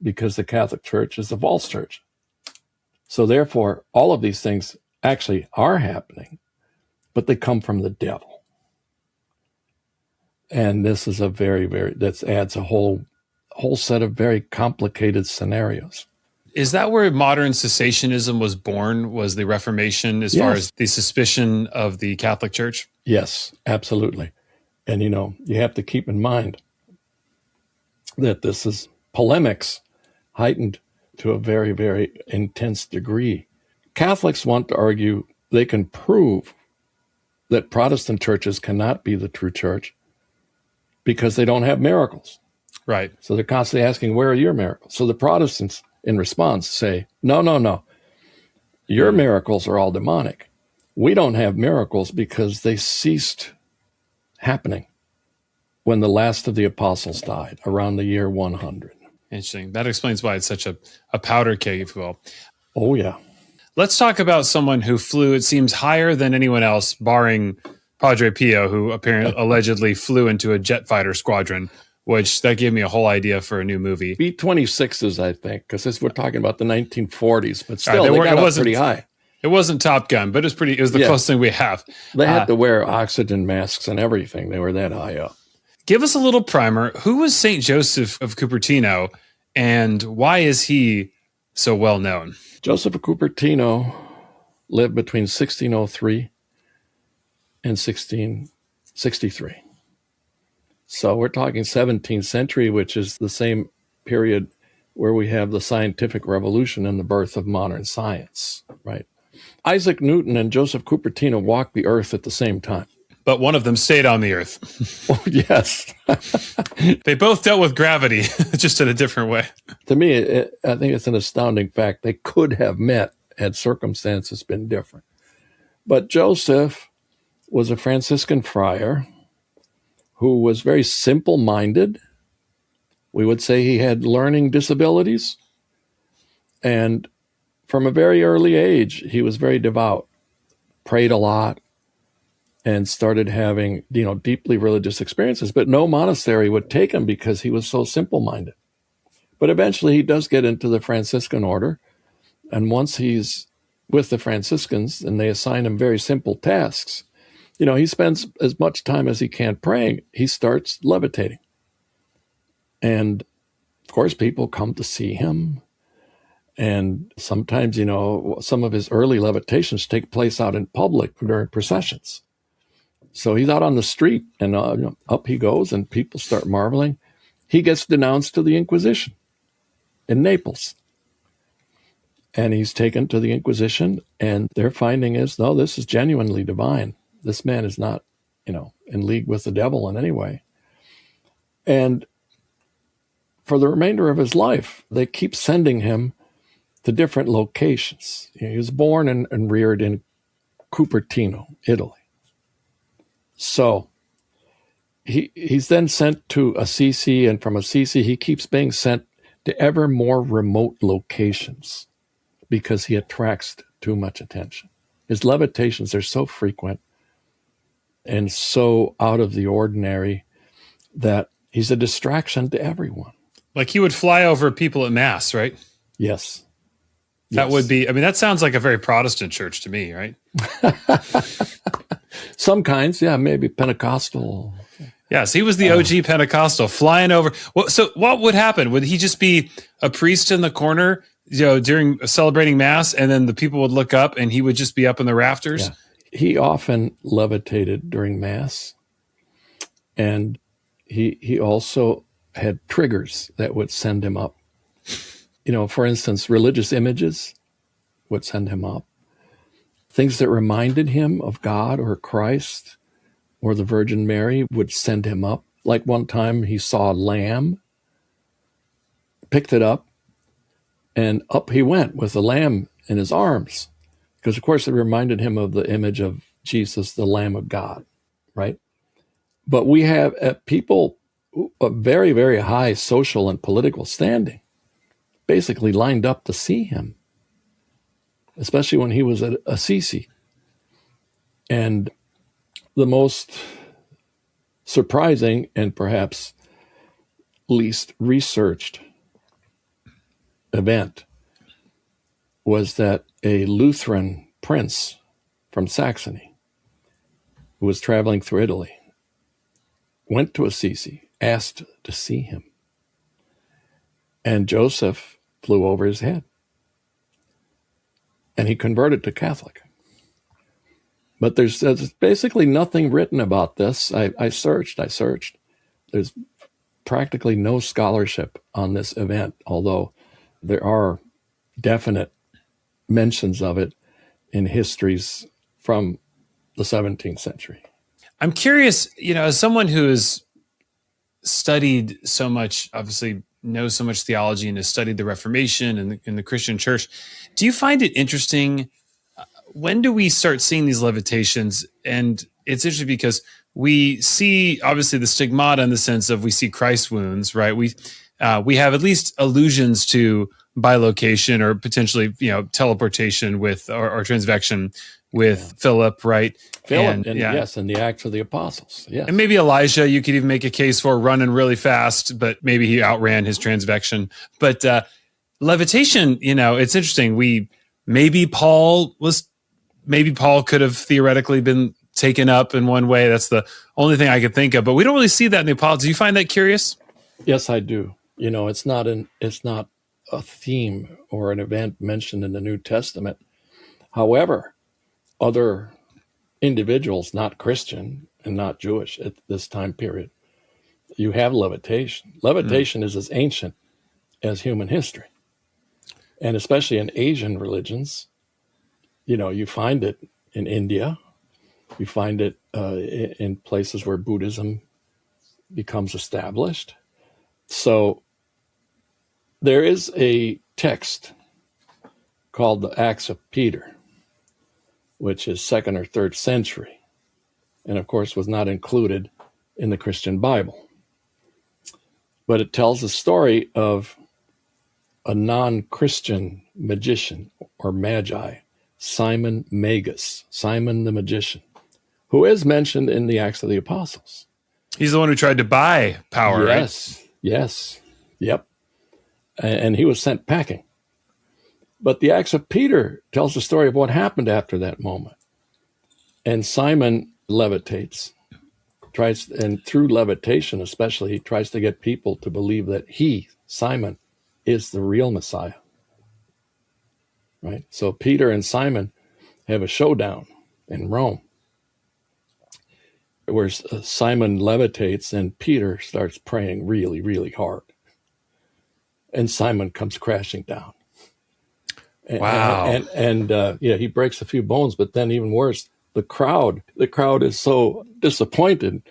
D: because the Catholic Church is a false church. So therefore, all of these things actually are happening, but they come from the devil. And this is that adds a whole set of very complicated scenarios.
B: Is that where modern cessationism was born, was the Reformation, as far as the suspicion of the Catholic Church?
D: Yes, absolutely. And, you have to keep in mind that this is polemics heightened to a very, very intense degree. Catholics want to argue they can prove that Protestant churches cannot be the true church because they don't have miracles.
B: Right.
D: So they're constantly asking, where are your miracles? So the Protestants, in response, say, no. Your miracles are all demonic. We don't have miracles because they ceased happening when the last of the apostles died around the year 100.
B: Interesting. That explains why it's such a powder keg, if you will.
D: Oh, yeah.
B: Let's talk about someone who flew, it seems, higher than anyone else, barring Padre Pio, who apparently allegedly flew into a jet fighter squadron, which that gave me a whole idea for a new movie.
D: B-26s, I think, because we're talking about the 1940s, but still, they got up pretty high.
B: It wasn't Top Gun, but it was the closest thing we have.
D: They had to wear oxygen masks and everything. They were that high up.
B: Give us a little primer. Who was St. Joseph of Cupertino, and why is he so well known?
D: Joseph of Cupertino lived between 1603 and 1663. So we're talking 17th century, which is the same period where we have the scientific revolution and the birth of modern science, right? Isaac Newton and Joseph Cupertino walked the earth at the same time.
B: But one of them stayed on the earth.
D: Oh, yes.
B: They both dealt with gravity, just in a different way.
D: To me, I think it's an astounding fact. They could have met had circumstances been different. But Joseph was a Franciscan friar who was very simple-minded. We would say he had learning disabilities. And from a very early age, he was very devout, prayed a lot, and started having, deeply religious experiences. But no monastery would take him because he was so simple-minded. But eventually he does get into the Franciscan order. And once he's with the Franciscans and they assign him very simple tasks, he spends as much time as he can praying. He starts levitating. And, of course, people come to see him. And sometimes, some of his early levitations take place out in public during processions. So he's out on the street and up he goes and people start marveling. He gets denounced to the Inquisition in Naples. And he's taken to the Inquisition and their finding is, no, this is genuinely divine. This man is not, in league with the devil in any way. And for the remainder of his life, they keep sending him to different locations. He was born and reared in Cupertino, Italy. So he's then sent to Assisi, and from Assisi, he keeps being sent to ever more remote locations because he attracts too much attention. His levitations are so frequent and so out of the ordinary that he's a distraction to everyone.
B: Like he would fly over people at Mass, right?
D: Yes.
B: That would be, that sounds like a very Protestant church to me, right?
D: Some kinds, yeah, maybe Pentecostal.
B: Yes, he was the OG Pentecostal flying over. Well, so what would happen? Would he just be a priest in the corner, during celebrating Mass, and then the people would look up and he would just be up in the rafters?
D: Yeah. He often levitated during Mass. And he also had triggers that would send him up. For instance, religious images would send him up. Things that reminded him of God or Christ or the Virgin Mary would send him up. Like one time he saw a lamb, picked it up, and up he went with the lamb in his arms. Because, of course, it reminded him of the image of Jesus, the Lamb of God, right? But we have people of very, very high social and political standing basically lined up to see him, especially when he was at Assisi. And the most surprising and perhaps least researched event was that a Lutheran prince from Saxony who was traveling through Italy went to Assisi, asked to see him. And Joseph flew over his head. And he converted to Catholic. But there's basically nothing written about this. I searched. There's practically no scholarship on this event, although there are definite mentions of it in histories from the 17th century.
B: I'm curious, as someone who has studied so much, obviously knows so much theology and has studied the Reformation and the Christian church, do you find it interesting? When do we start seeing these levitations? And it's interesting because we see obviously the stigmata in the sense of we see Christ wounds, right? We have at least allusions to bilocation or potentially, teleportation with or transvection with Philip, right?
D: Philip, and yes, and the Acts of the Apostles. Yes.
B: And maybe Elijah, you could even make a case for running really fast, but maybe he outran his transvection. But levitation, it's interesting. Maybe Paul could have theoretically been taken up in one way. That's the only thing I could think of. But we don't really see that in the Apostles. Do you find that curious?
D: Yes, I do. It's not a theme or an event mentioned in the New Testament. However, other individuals, not Christian and not Jewish at this time period, you have levitation. Levitation is as ancient as human history. And especially in Asian religions, you find it in India. You find it in places where Buddhism becomes established. So there is a text called the Acts of Peter, which is 2nd or 3rd century, and of course was not included in the Christian Bible. But it tells the story of a non-Christian magician or magi, Simon Magus, Simon the magician, who is mentioned in the Acts of the Apostles.
B: He's the one who tried to buy power, right?
D: Yes, yep. And he was sent packing. But the Acts of Peter tells the story of what happened after that moment. And Simon levitates, and through levitation especially, he tries to get people to believe that he, Simon, is the real Messiah. Right? So Peter and Simon have a showdown in Rome, where Simon levitates and Peter starts praying really, really hard. And Simon comes crashing down.
B: Wow.
D: And he breaks a few bones, but then even worse, the crowd is so disappointed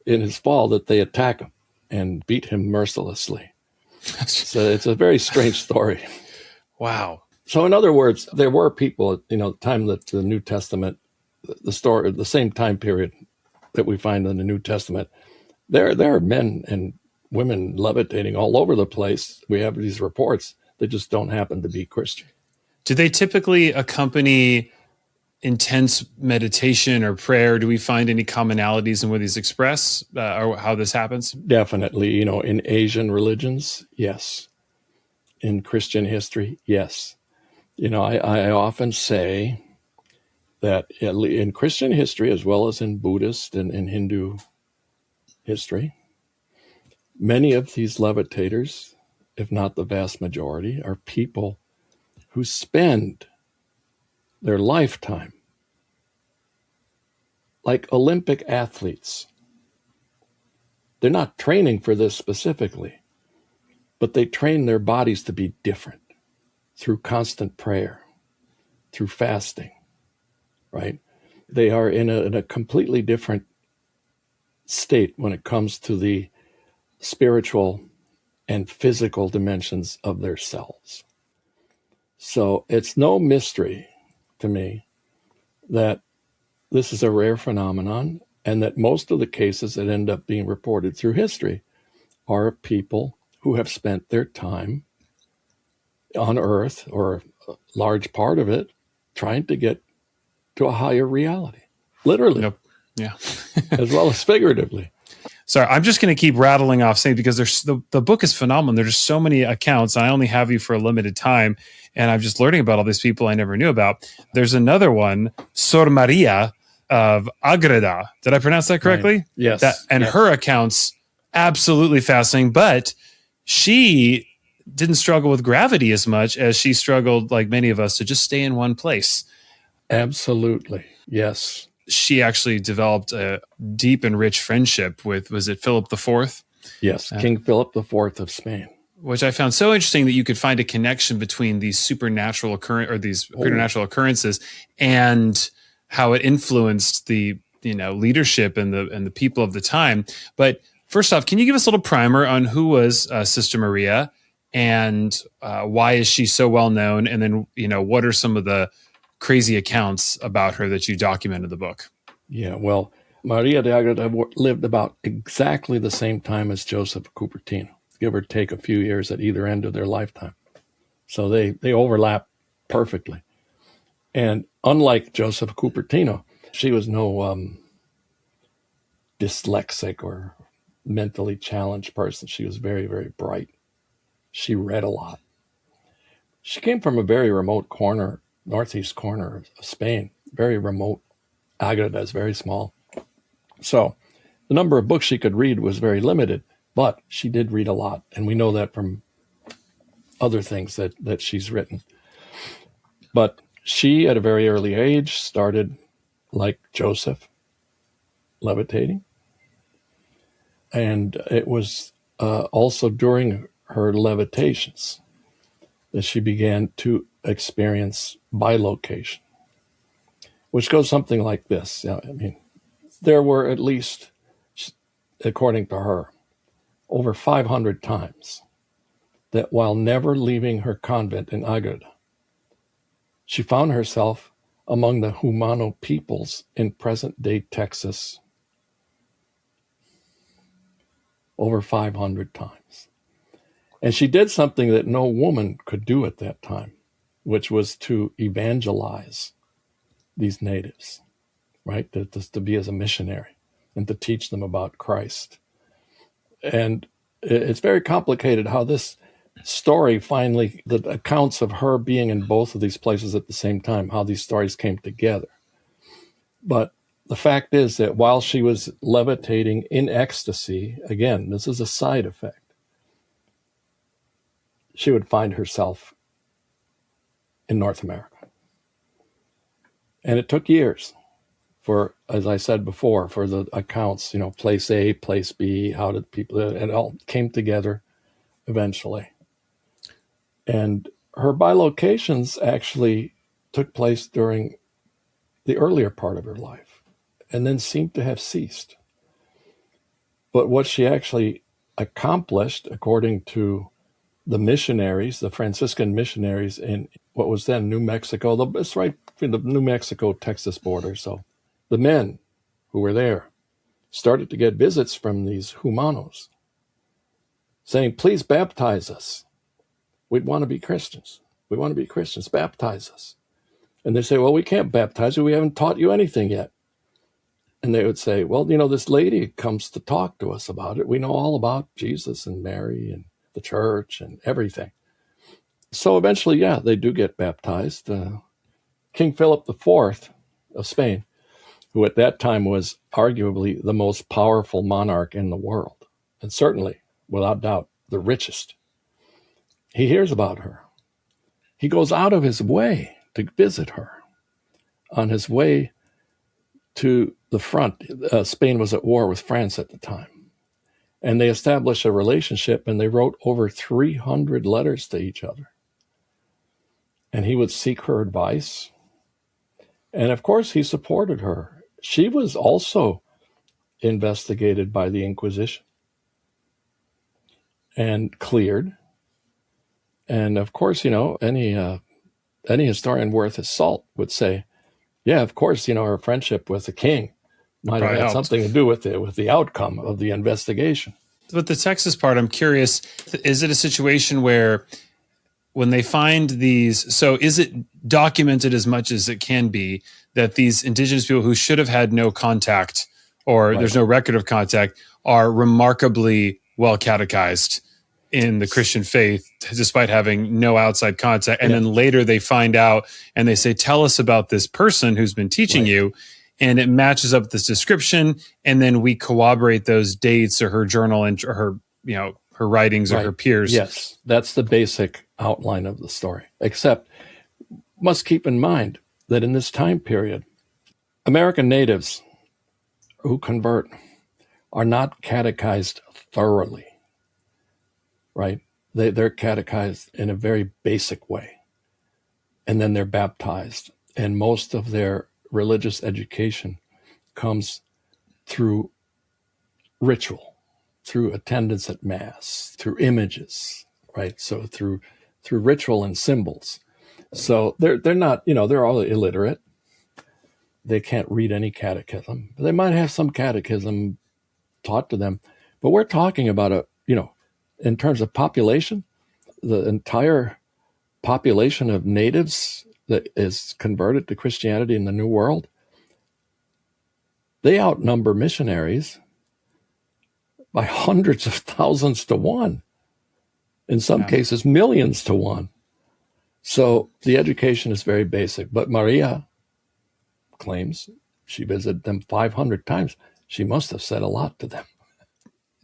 D: in his fall that they attack him and beat him mercilessly. So it's a very strange story.
B: Wow.
D: So in other words, there were people at the time that the New Testament, the story, the same time period that we find in the New Testament, there are men and women levitating all over the place. We have these reports that just don't happen to be Christian.
B: Do they typically accompany intense meditation or prayer? Do we find any commonalities in where these express or how this happens?
D: Definitely. In Asian religions, yes. In Christian history, yes. I often say that in Christian history, as well as in Buddhist and in Hindu history, many of these levitators, if not the vast majority, are people who spend their lifetime like Olympic athletes. They're not training for this specifically, but they train their bodies to be different through constant prayer, through fasting, right? They are in a completely different state when it comes to the spiritual and physical dimensions of their selves. So it's no mystery to me that this is a rare phenomenon and that most of the cases that end up being reported through history are people who have spent their time on Earth, or a large part of it, trying to get to a higher reality, literally,
B: Yeah,
D: as well as figuratively.
B: Sorry, I'm just going to keep rattling off saying, because the book is phenomenal. There's just so many accounts. I only have you for a limited time, and I'm just learning about all these people I never knew about. There's another one, Sor Maria of Agreda. Did I pronounce that correctly?
D: Right. Yes.
B: Yes. Her accounts, absolutely fascinating, but she didn't struggle with gravity as much as she struggled, like many of us, to just stay in one place.
D: Absolutely. Yes.
B: She actually developed a deep and rich friendship with, was it Philip IV?
D: Yes, King Philip IV of Spain.
B: which I found so interesting, that you could find a connection between these supernatural preternatural occurrences and how it influenced the leadership and the people of the time. But first off, can you give us a little primer on who was Sister Maria, and why is she so well known? And then what are some of the crazy accounts about her that you document in the book?
D: Yeah, well, Maria de Agreda lived about exactly the same time as Joseph of Cupertino, give or take a few years at either end of their lifetime. So they overlap perfectly. And unlike Joseph of Cupertino, she was no dyslexic or mentally challenged person. She was very, very bright. She read a lot. She came from a very remote corner, northeast corner of Spain, very remote. Agreda is very small. So the number of books she could read was very limited, but she did read a lot. And we know that from other things that she's written. But she, at a very early age, started, like Joseph, levitating. And it was also during her levitations that she began to experience bilocation, which goes something like this. There were at least, according to her, over 500 times that while never leaving her convent in Agreda, she found herself among the Humano peoples in present-day Texas over 500 times. And she did something that no woman could do at that time, which was to evangelize these natives, right? To be as a missionary and to teach them about Christ. And it's very complicated how this story finally, the accounts of her being in both of these places at the same time, how these stories came together. But the fact is that while she was levitating in ecstasy, again, this is a side effect, she would find herself in North America. And it took years for, as I said before, for the accounts, place A, place B, how did people, it all came together eventually. And her bilocations actually took place during the earlier part of her life and then seemed to have ceased. But what she actually accomplished, according to the missionaries, the Franciscan missionaries in what was then New Mexico, it's right between the New Mexico-Texas border. So the men who were there started to get visits from these humanos saying, please baptize us. We'd want to be Christians. We want to be Christians. Baptize us. And they say, well, we can't baptize you. We haven't taught you anything yet. And they would say, well, this lady comes to talk to us about it. We know all about Jesus and Mary and the church and everything. So eventually, they do get baptized. King Philip IV of Spain, who at that time was arguably the most powerful monarch in the world, and certainly, without doubt, the richest, he hears about her. He goes out of his way to visit her. On his way to the front, Spain was at war with France at the time. And they established a relationship, and they wrote over 300 letters to each other. And he would seek her advice. And of course, he supported her. She was also investigated by the Inquisition and cleared. And of course, any historian worth his salt would say, yeah, of course, her friendship with the king might have had something to do with the outcome of the investigation.
B: But the Texas part, I'm curious, is it a situation where when they find these, so is it documented as much as it can be that these indigenous people who should have had no contact or there's no record of contact are remarkably well catechized in the Christian faith, despite having no outside contact. And then later they find out and they say, tell us about this person who's been teaching you. And it matches up with this description. And then we corroborate those dates or her journal and or her, her writings or her peers.
D: Yes, that's the basic outline of the story. Except must keep in mind that in this time period, American natives who convert are not catechized thoroughly. Right? they're catechized in a very basic way. And then they're baptized. And most of their religious education comes through ritual, through attendance at Mass, through images, right? So through ritual and symbols. So they're not, they're all illiterate. They can't read any catechism. They might have some catechism taught to them. But we're talking about in terms of population, the entire population of natives that is converted to Christianity in the New World, they outnumber missionaries by hundreds of thousands to one. In some cases, millions to one. So the education is very basic. But Maria claims she visited them 500 times. She must have said a lot to them.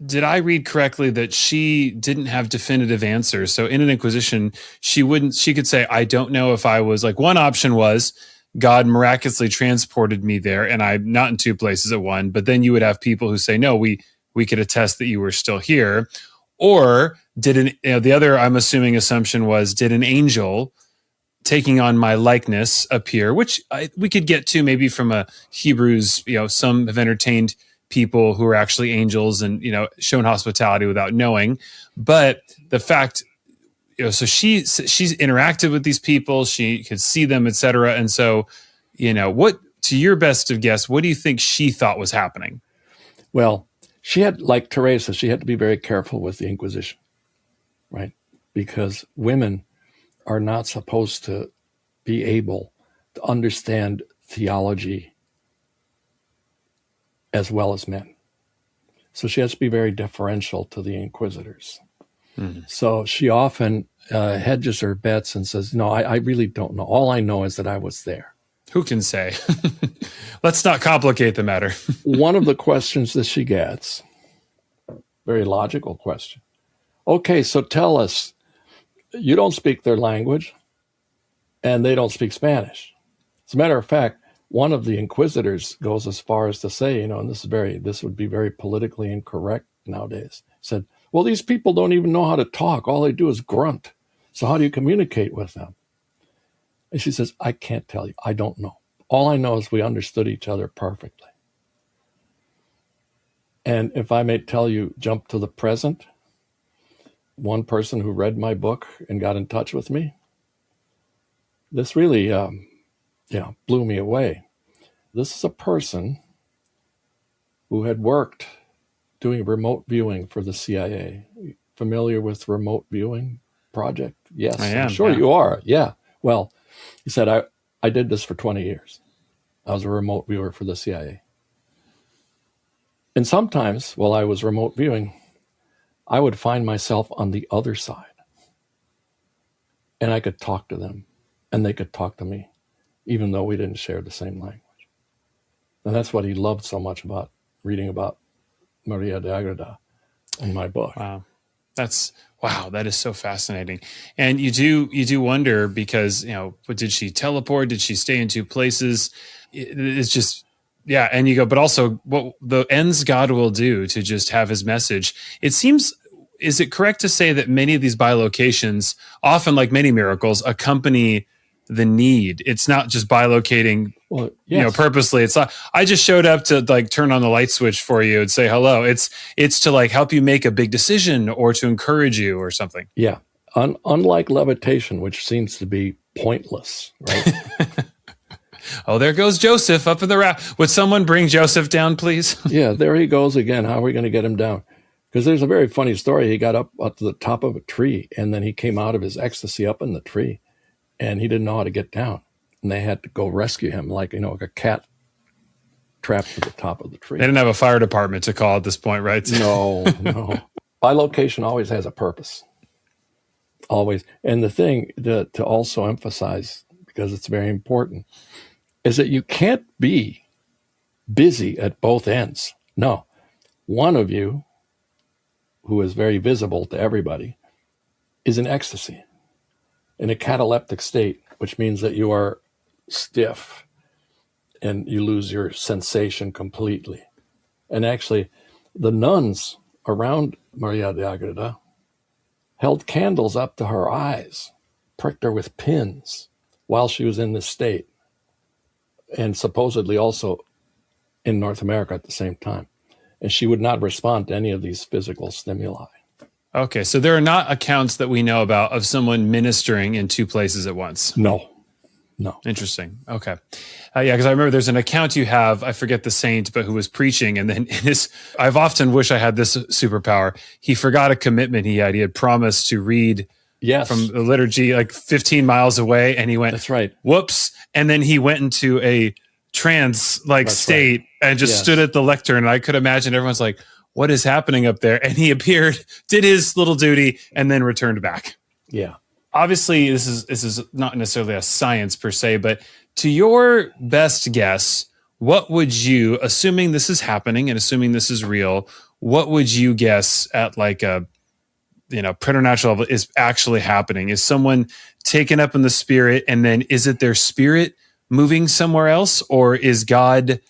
B: Did I read correctly that she didn't have definitive answers? So in an Inquisition, she could say, I don't know if I was, like, one option was God miraculously transported me there and I'm not in two places at one. But then you would have people who say, no, we could attest that you were still here. Or the other, I'm assuming, assumption was, did an angel taking on my likeness appear, which we could get to maybe from a Hebrews, some have entertained people who are actually angels and, shown hospitality without knowing. But the fact, so she's interacted with these people, she could see them, etc. And so, what, to your best of guess, what do you think she thought was happening?
D: Well, she had, like Teresa, she had to be very careful with the Inquisition, right? Because women are not supposed to be able to understand theology as well as men. So she has to be very deferential to the inquisitors. Mm-hmm. So she often hedges her bets and says, no, I really don't know. All I know is that I was there.
B: Who can say? Let's not complicate the matter.
D: One of the questions that she gets, very logical question. Okay, so tell us, you don't speak their language and they don't speak Spanish. As a matter of fact, one of the inquisitors goes as far as to say, and this would be very politically incorrect nowadays, said, well, these people don't even know how to talk. All they do is grunt. So how do you communicate with them? And she says, I can't tell you. I don't know. All I know is we understood each other perfectly. And if I may tell you, jump to the present, one person who read my book and got in touch with me, this really blew me away. This is a person who had worked doing remote viewing for the CIA. Familiar with remote viewing project? Yes,
B: I am.
D: I'm sure you are. Yeah. Well, he said, I did this for 20 years. I was a remote viewer for the CIA. And sometimes while I was remote viewing, I would find myself on the other side. And I could talk to them and they could talk to me, even though we didn't share the same language. And that's what he loved so much about reading about Maria de Agreda in my book.
B: Wow. That is so fascinating. And you do wonder because, did she teleport? Did she stay in two places? It's just, yeah. And you go, but also what the ends God will do to just have his message. It seems, is it correct to say that many of these bilocations, often like many miracles, accompany the need? It's not just bilocating,
D: well, yes.
B: Purposely. It's not, I just showed up to like turn on the light switch for you and say hello. It's to like help you make a big decision or to encourage you or something.
D: Yeah. Unlike levitation, which seems to be pointless, right?
B: Oh, there goes Joseph up in the raft. Would someone bring Joseph down, please?
D: Yeah, there he goes again. How are we going to get him down? Because there's a very funny story. He got up to the top of a tree and then he came out of his ecstasy up in the tree and he didn't know how to get down. And they had to go rescue him like a cat trapped at the top of the tree.
B: They didn't have a fire department to call at this point, right?
D: No. Bilocation always has a purpose. Always. And the thing to also emphasize, because it's very important, is that you can't be busy at both ends. No. One of you, who is very visible to everybody, is in ecstasy, in a cataleptic state, which means that you are stiff and you lose your sensation completely. And actually, the nuns around Maria de Agreda held candles up to her eyes, pricked her with pins while she was in this state, and supposedly also in North America at the same time. And she would not respond to any of these physical stimuli.
B: Okay, so there are not accounts that we know about of someone ministering in two places at once.
D: No.
B: Interesting. Okay. Yeah, because I remember there's an account you have, I forget the saint, but who was preaching. And then I've often wished I had this superpower. He forgot a commitment he had. He had promised to read from the liturgy like 15 miles away. And he went,
D: that's right.
B: Whoops. And then he went into a trance state and just stood at the lectern. And I could imagine everyone's like, what is happening up there? And he appeared, did his little duty, and then returned back.
D: Yeah.
B: Obviously, this is not necessarily a science per se, but to your best guess, what would you, assuming this is happening and assuming this is real, what would you guess at like a preternatural level is actually happening? Is someone taken up in the spirit, and then is it their spirit moving somewhere else, or is God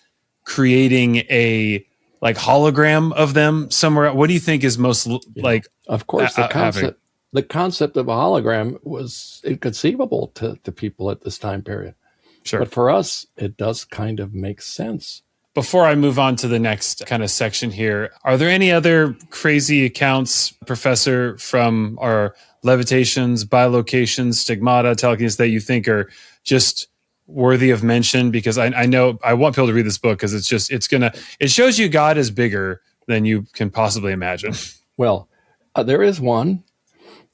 B: creating a like hologram of them somewhere? What do you think is most like?
D: Of course, the concept of a hologram was inconceivable to people at this time period.
B: Sure.
D: But for us, it does kind of make sense.
B: Before I move on to the next kind of section here, are there any other crazy accounts, Professor, from our levitations, bilocations, stigmata, telekinesis that you think are just worthy of mention? Because I know I want people to read this book because it shows you God is bigger than you can possibly imagine.
D: Well, there is one.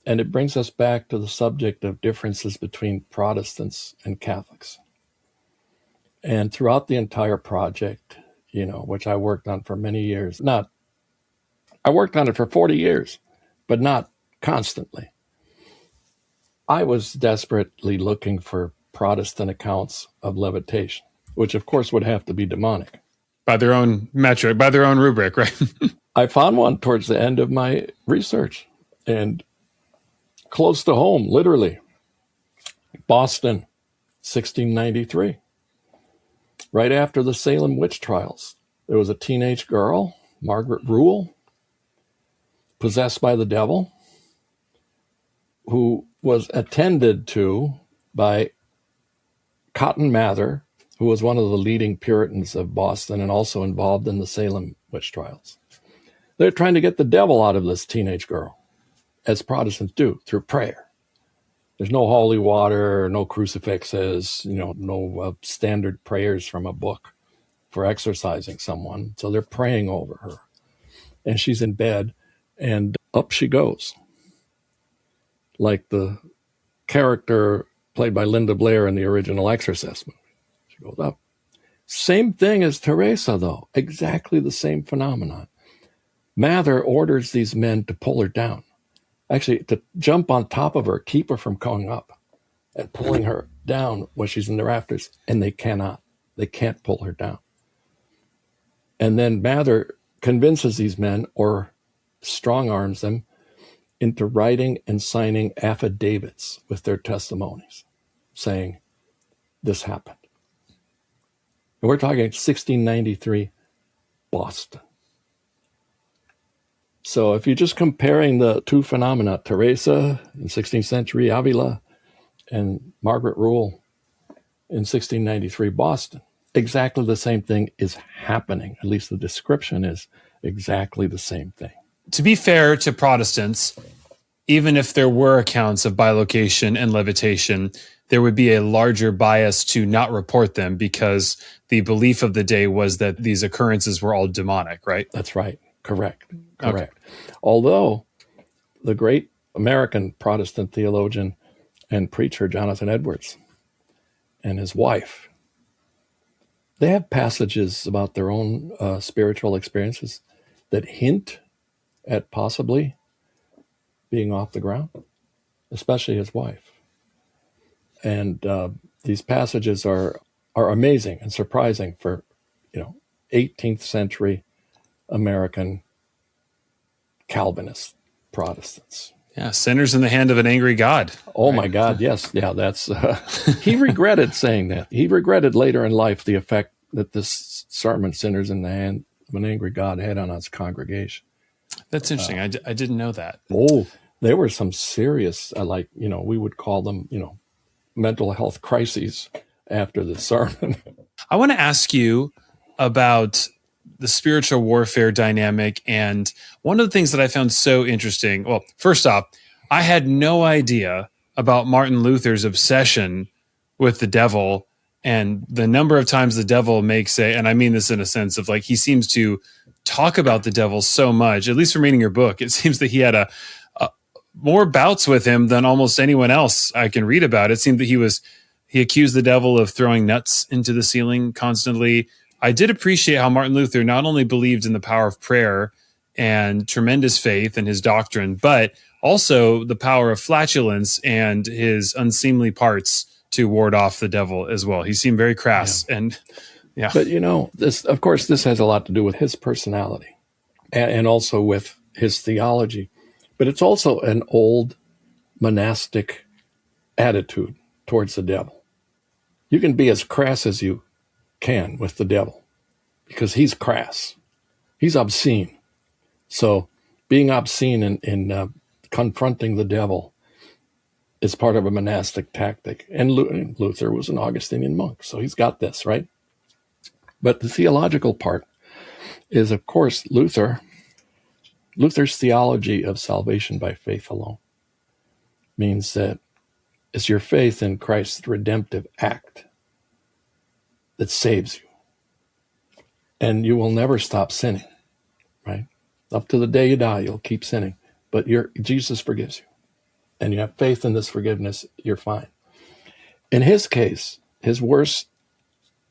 D: And it brings us back to the subject of differences between Protestants and Catholics. And throughout the entire project, which I worked on for many years, I worked on it for 40 years, but not constantly. I was desperately looking for Protestant accounts of levitation, which of course would have to be demonic.
B: By their own metric, by their own rubric, right?
D: I found one towards the end of my research, and close to home, literally. Boston, 1693. Right after the Salem witch trials, there was a teenage girl, Margaret Rule, possessed by the devil, who was attended to by Cotton Mather, who was one of the leading Puritans of Boston and also involved in the Salem witch trials. They're trying to get the devil out of this teenage girl, as Protestants do, through prayer. There's no holy water, no crucifixes, no standard prayers from a book for exorcising someone. So they're praying over her. And she's in bed, and up she goes. Like the character played by Linda Blair in the original Exorcist movie. She goes up. Same thing as Teresa, though. Exactly the same phenomenon. Mather orders these men to pull her down. Actually, to jump on top of her, keep her from going up and pulling her down when she's in the rafters. And they cannot. They can't pull her down. And then Mather convinces these men, or strong arms them, into writing and signing affidavits with their testimonies, saying, this happened. And we're talking 1693 Boston. So if you're just comparing the two phenomena, Teresa in 16th century Avila and Margaret Rule in 1693 Boston, exactly the same thing is happening. At least the description is exactly the same thing.
B: To be fair to Protestants, even if there were accounts of bilocation and levitation, there would be a larger bias to not report them because the belief of the day was that these occurrences were all demonic, right?
D: That's right. Correct. Okay. Although the great American Protestant theologian and preacher Jonathan Edwards and his wife, they have passages about their own spiritual experiences that hint at possibly being off the ground, especially his wife. And these passages are amazing and surprising for 18th century American Calvinist Protestants.
B: Yeah, sinners in the hand of an angry God.
D: Oh, right? My God, yes. Yeah, that's... he regretted saying that. He regretted later in life the effect that this sermon, Sinners in the Hand of an Angry God, had on his congregation.
B: That's interesting. I didn't know that.
D: Oh, There were some serious, we would call them, mental health crises after the sermon.
B: I want to ask you about the spiritual warfare dynamic. And one of the things that I found so interesting, well, first off, I had no idea about Martin Luther's obsession with the devil and the number of times the devil makes and I mean this in a sense of like, he seems to talk about the devil so much, at least from reading your book. It seems that he had more bouts with him than almost anyone else I can read about. It seemed that he accused the devil of throwing nuts into the ceiling constantly. I did appreciate how Martin Luther not only believed in the power of prayer and tremendous faith in his doctrine, but also the power of flatulence and his unseemly parts to ward off the devil as well. He seemed very crass. Yeah. And yeah.
D: But this has a lot to do with his personality and also with his theology. But it's also an old monastic attitude towards the devil. You can be as crass as you can with the devil because he's crass. He's obscene. So being obscene in confronting the devil is part of a monastic tactic. And Luther was an Augustinian monk, so he's got this, right? But the theological part is, of course, Luther's theology of salvation by faith alone means that it's your faith in Christ's redemptive act that saves you. And you will never stop sinning, right? Up to the day you die, you'll keep sinning. But Jesus forgives you. And you have faith in this forgiveness, you're fine. In his case, his worst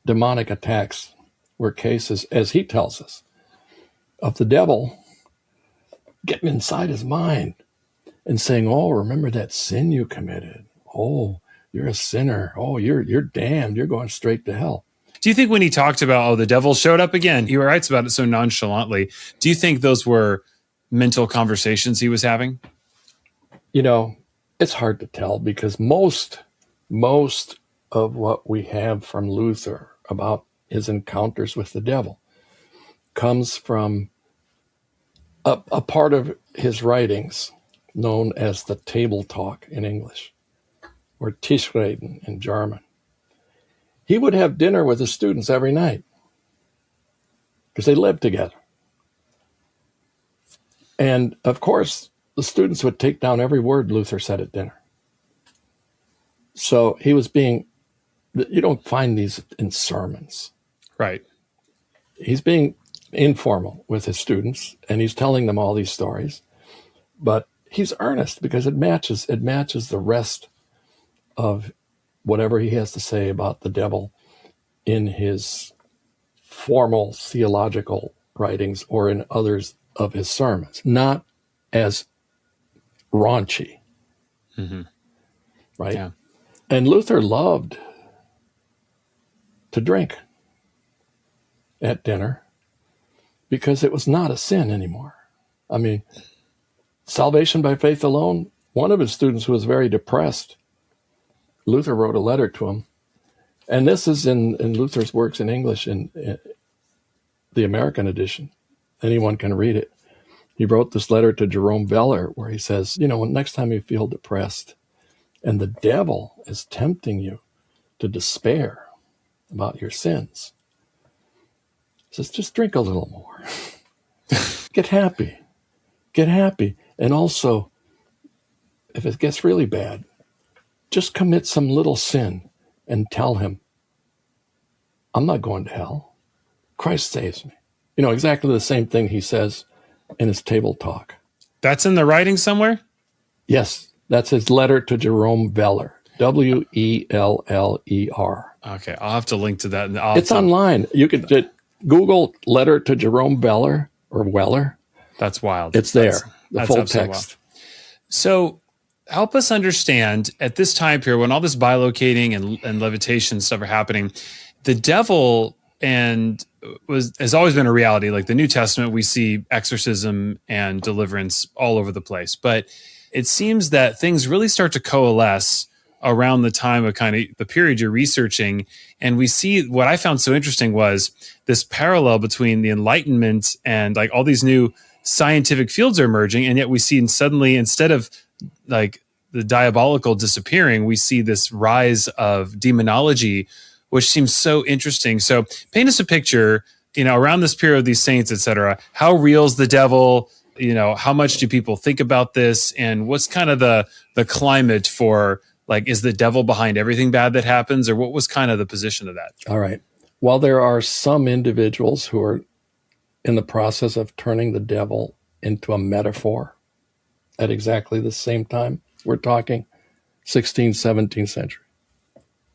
D: demonic attacks were cases, as he tells us, of the devil getting inside his mind and saying, oh, remember that sin you committed. Oh, you're a sinner. Oh, you're damned. You're going straight to hell.
B: Do you think when he talked about, the devil showed up again, he writes about it so nonchalantly, do you think those were mental conversations he was having?
D: It's hard to tell because most of what we have from Luther about his encounters with the devil comes from a part of his writings known as the table talk in English, or Tischreden in German. He would have dinner with his students every night because they lived together. And of course, the students would take down every word Luther said at dinner. So he was you don't find these in sermons.
B: Right.
D: He's being informal with his students and he's telling them all these stories, but he's earnest because it matches the rest of whatever he has to say about the devil in his formal theological writings or in others of his sermons, not as raunchy, right? Yeah. And Luther loved to drink at dinner because it was not a sin anymore. I mean, salvation by faith alone, one of his students who was very depressed, Luther wrote a letter to him. And this is in Luther's works in English in the American edition. Anyone can read it. He wrote this letter to Jerome Veller where he says, next time you feel depressed and the devil is tempting you to despair about your sins, he says, just drink a little more. Get happy. And also, if it gets really bad, just commit some little sin and tell him, I'm not going to hell. Christ saves me. Exactly the same thing he says in his table talk.
B: That's in the writing somewhere?
D: Yes, that's his letter to Jerome Veller, Weller.
B: Okay, I'll have to link to that.
D: It's online. You could just Google letter to Jerome Veller or Weller.
B: That's wild.
D: It's there, the full text.
B: Wild. So help us understand at this time period when all this bilocating and levitation stuff are happening, the devil has always been a reality. Like the New Testament, we see exorcism and deliverance all over the place. But it seems that things really start to coalesce around the time of kind of the period you're researching. And we see what I found so interesting was this parallel between the Enlightenment and like all these new scientific fields are emerging, and yet we see suddenly, instead of like the diabolical disappearing, we see this rise of demonology, which seems so interesting. So paint us a picture, around this period of these saints, etc. How real is the devil? How much do people think about this? And what's kind of the climate for, like, is the devil behind everything bad that happens? Or what was kind of the position of that?
D: All right. While there are some individuals who are in the process of turning the devil into a metaphor at exactly the same time, we're talking 16th, 17th century.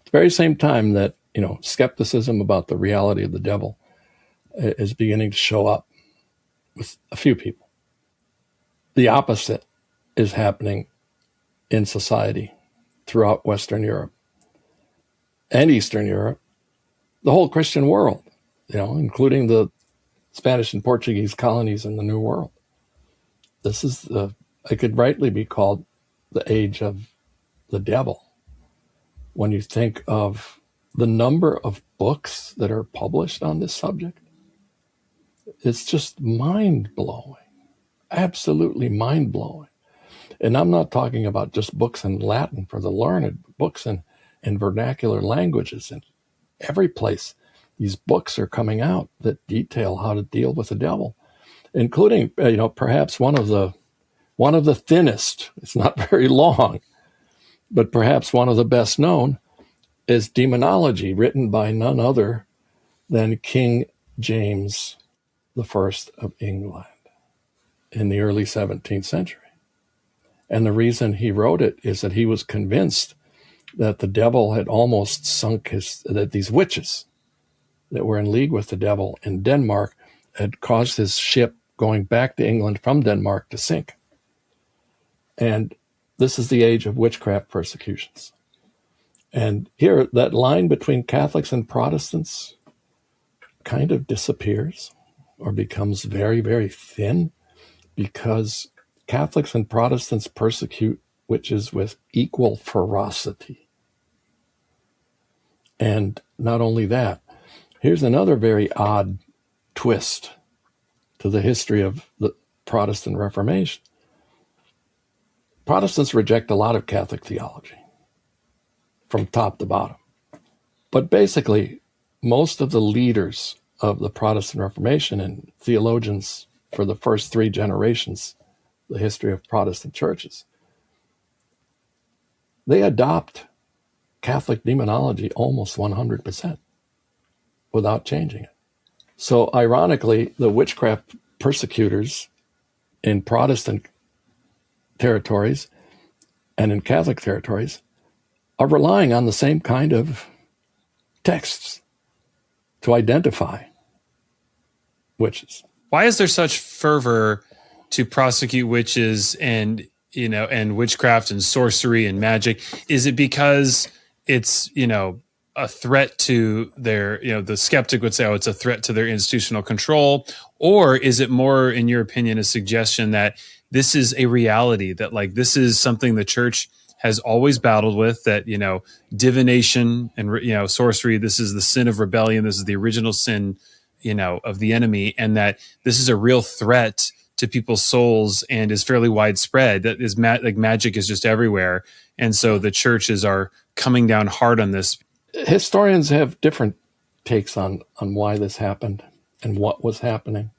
D: The very same time that, skepticism about the reality of the devil is beginning to show up with a few people. The opposite is happening in society throughout Western Europe and Eastern Europe, the whole Christian world, including the Spanish and Portuguese colonies in the New World. This is it could rightly be called the age of the devil. When you think of the number of books that are published on this subject, it's just mind-blowing, absolutely mind-blowing. And I'm not talking about just books in Latin for the learned, books in vernacular languages. In every place, these books are coming out that detail how to deal with the devil, including, perhaps one of the thinnest, it's not very long, but perhaps one of the best known is Demonology, written by none other than King James I of England in the early 17th century. And the reason he wrote it is that he was convinced that the devil had almost sunk that these witches that were in league with the devil in Denmark had caused his ship going back to England from Denmark to sink. And this is the age of witchcraft persecutions. And here, that line between Catholics and Protestants kind of disappears or becomes very, very thin, because Catholics and Protestants persecute witches with equal ferocity. And not only that, here's another very odd twist to the history of the Protestant Reformation. Protestants reject a lot of Catholic theology from top to bottom. But basically, most of the leaders of the Protestant Reformation and theologians for the first three generations, the history of Protestant churches, they adopt Catholic demonology almost 100% without changing it. So ironically, the witchcraft persecutors in Protestant territories and in Catholic territories are relying on the same kind of texts to identify witches.
B: Why is there such fervor to prosecute witches and witchcraft and sorcery and magic? Is it because it's, a threat to their, the skeptic would say, oh, it's a threat to their institutional control? Or is it more, in your opinion, a suggestion that this is a reality, that like this is something the church has always battled with, that, divination and, sorcery, this is the sin of rebellion, this is the original sin, of the enemy, and that this is a real threat to people's souls and is fairly widespread, that is like magic is just everywhere. And so the churches are coming down hard on this.
D: Historians have different takes on why this happened and what was happening.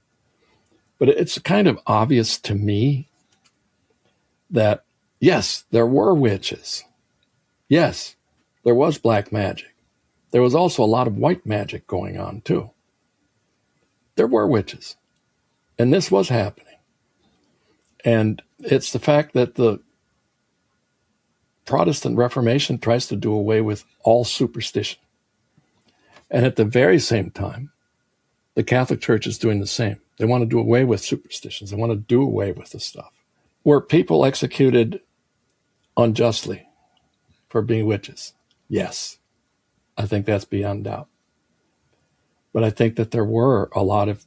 D: But it's kind of obvious to me that, yes, there were witches. Yes, there was black magic. There was also a lot of white magic going on, too. There were witches. And this was happening. And it's the fact that the Protestant Reformation tries to do away with all superstition. And at the very same time, the Catholic Church is doing the same. They want to do away with superstitions. They want to do away with the stuff. Were people executed unjustly for being witches? Yes. I think that's beyond doubt. But I think that there were a lot of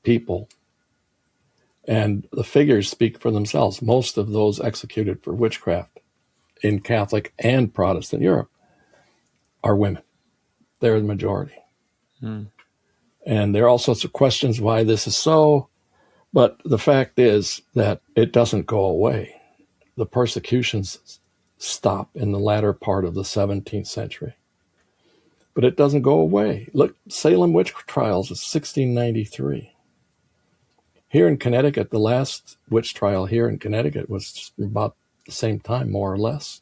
D: people, and the figures speak for themselves. Most of those executed for witchcraft in Catholic and Protestant Europe are women. They're the majority. And there are all sorts of questions why this is so, But the fact is that it doesn't go away. The persecutions stop in the latter part of the 17th century. But it doesn't go away. Look, Salem witch trials is 1693. Here in Connecticut, the last witch trial here in Connecticut was about the same time, more or less.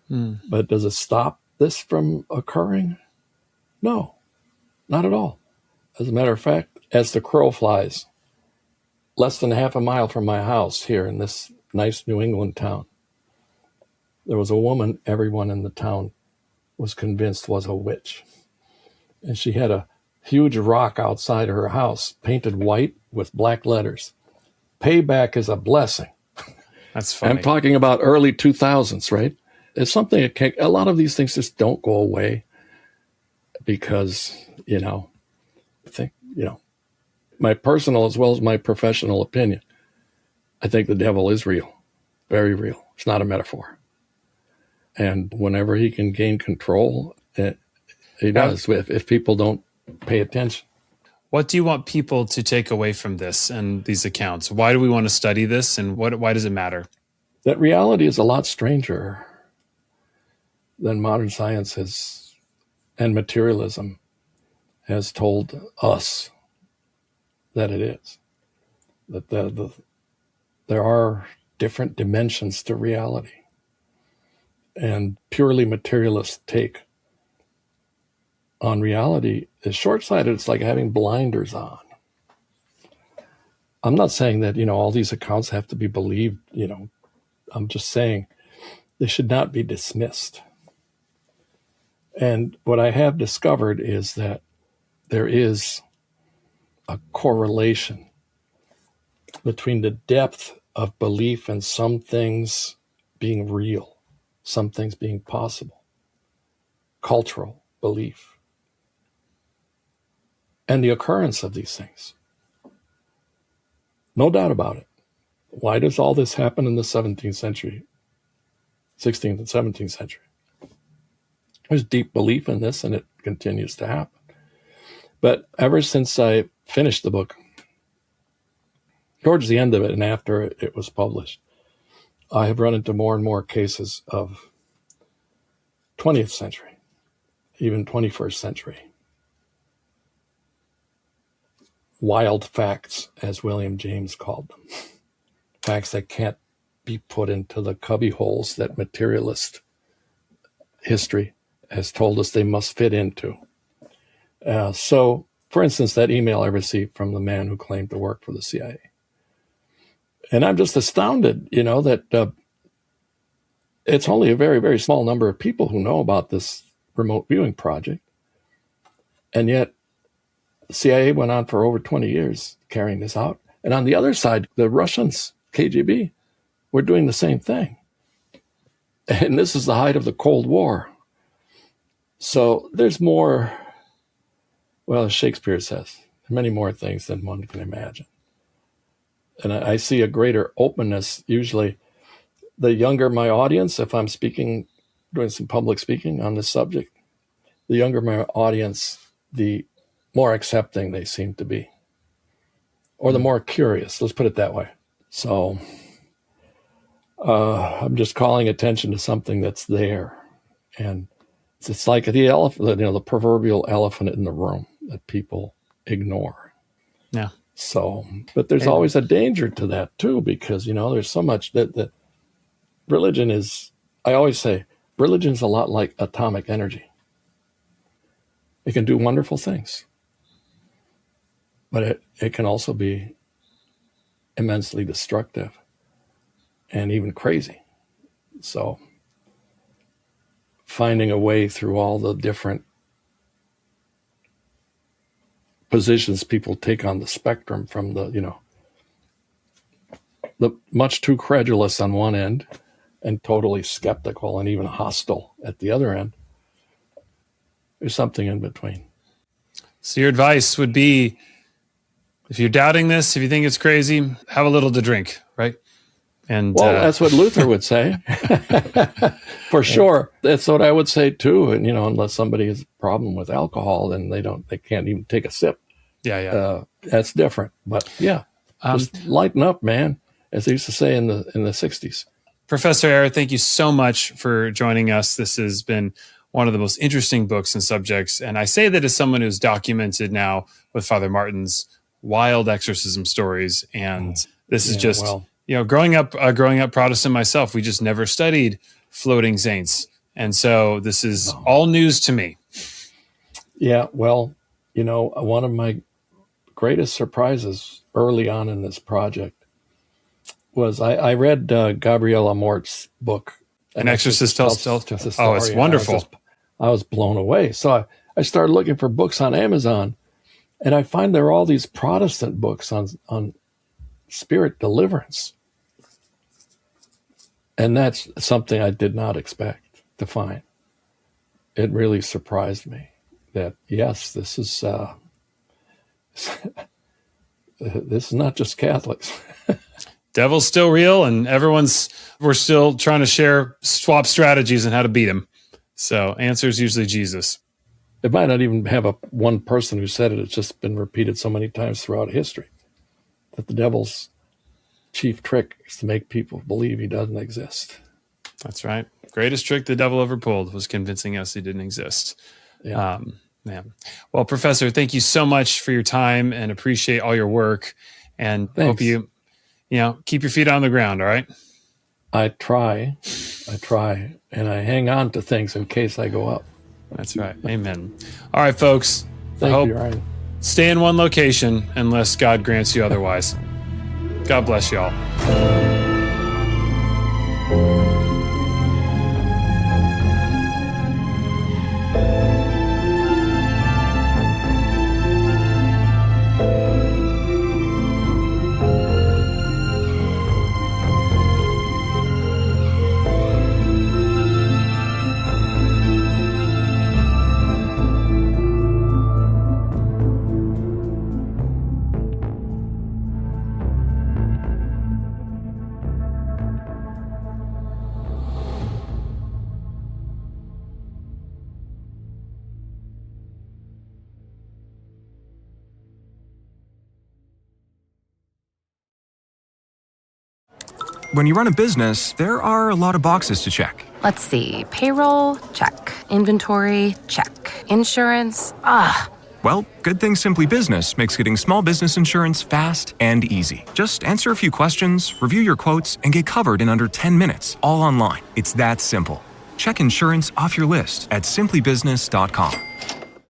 D: But does it stop this from occurring? No, not at all. As a matter of fact, as the crow flies, less than half a mile from my house here in this nice New England town, there was a woman everyone in the town was convinced was a witch. And she had a huge rock outside her house, painted white with black letters. Payback is a blessing.
B: That's funny.
D: I'm talking about early 2000s, right? It's something that a lot of these things just don't go away because, I think, my personal as well as my professional opinion, I think the devil is real, very real. It's not a metaphor. And whenever he can gain control, he does, if people don't pay attention.
B: What do you want people to take away from this and these accounts? Why do we want to study this, and why does it matter?
D: That reality is a lot stranger than modern science and materialism has told us that it is. That there are different dimensions to reality. And purely materialist take on reality is short-sighted. It's like having blinders on. I'm not saying that, all these accounts have to be believed, I'm just saying they should not be dismissed. And what I have discovered is that there is a correlation between the depth of belief in some things being real, some things being possible, cultural belief, and the occurrence of these things. No doubt about it. Why does all this happen in the 17th century, 16th and 17th century? There's deep belief in this, and it continues to happen. But ever since I finished the book, towards the end of it and after it was published, I have run into more and more cases of 20th century, even 21st century. Wild facts, as William James called them. Facts that can't be put into the cubby holes that materialist history has told us they must fit into. So, for instance, that email I received from the man who claimed to work for the CIA. And I'm just astounded, that it's only a very, very small number of people who know about this remote viewing project. And yet the CIA went on for over 20 years carrying this out. And on the other side, the Russians, KGB, were doing the same thing. And this is the height of the Cold War. So there's more, well, as Shakespeare says, many more things than one can imagine. And I see a greater openness. Usually the younger my audience, if I'm speaking, doing some public speaking on this subject, the younger my audience, the more accepting they seem to be, or the more curious. Let's put it that way. So I'm just calling attention to something that's there. And it's like the elephant, the proverbial elephant in the room that people ignore.
B: Yeah.
D: So, but there's always a danger to that too, because, there's so much that religion is, I always say, religion's a lot like atomic energy. It can do wonderful things, but it can also be immensely destructive and even crazy. So finding a way through all the different positions people take on the spectrum, from the much too credulous on one end and totally skeptical and even hostile at the other end. There's something in between.
B: So your advice would be, if you're doubting this, if you think it's crazy, have a little to drink, right? And
D: that's what Luther would say. For sure. That's what I would say too. And, unless somebody has a problem with alcohol, then they can't even take a sip.
B: Yeah.
D: That's different. But yeah, Just lighten up, man, as they used to say in the 60s.
B: Professor Eire, thank you so much for joining us. This has been one of the most interesting books and subjects. And I say that as someone who's documented now with Father Martin's wild exorcism stories. And this is just, growing up Protestant myself, we just never studied floating saints. And so this is all news to me.
D: Yeah, well, one of my greatest surprises early on in this project was I read Gabriel Amort's book,
B: An Exorcist Tells a Story. Oh, it's wonderful.
D: I was blown away. So I started looking for books on Amazon, and I find there are all these Protestant books on spirit deliverance. And that's something I did not expect to find. It really surprised me that, yes, this is this is not just Catholics.
B: Devil's still real, and we're still trying to swap strategies on how to beat him. So answer is usually Jesus.
D: It might not even have one person who said it. It's just been repeated so many times throughout history that the devil's chief trick is to make people believe he doesn't exist.
B: That's right. Greatest trick the devil ever pulled was convincing us he didn't exist.
D: Yeah.
B: Well, Professor, thank you so much for your time and appreciate all your work. And hope you keep your feet on the ground. All right.
D: I try, and I hang on to things in case I go up.
B: That's right. Amen. All right, folks.
D: Thank you, Ryan.
B: Stay in one location unless God grants you otherwise. God bless y'all.
A: When you run a business, there are a lot of boxes to check.
E: Let's see. Payroll? Check. Inventory? Check. Insurance?
A: Well, good thing Simply Business makes getting small business insurance fast and easy. Just answer a few questions, review your quotes, and get covered in under 10 minutes, all online. It's that simple. Check insurance off your list at simplybusiness.com.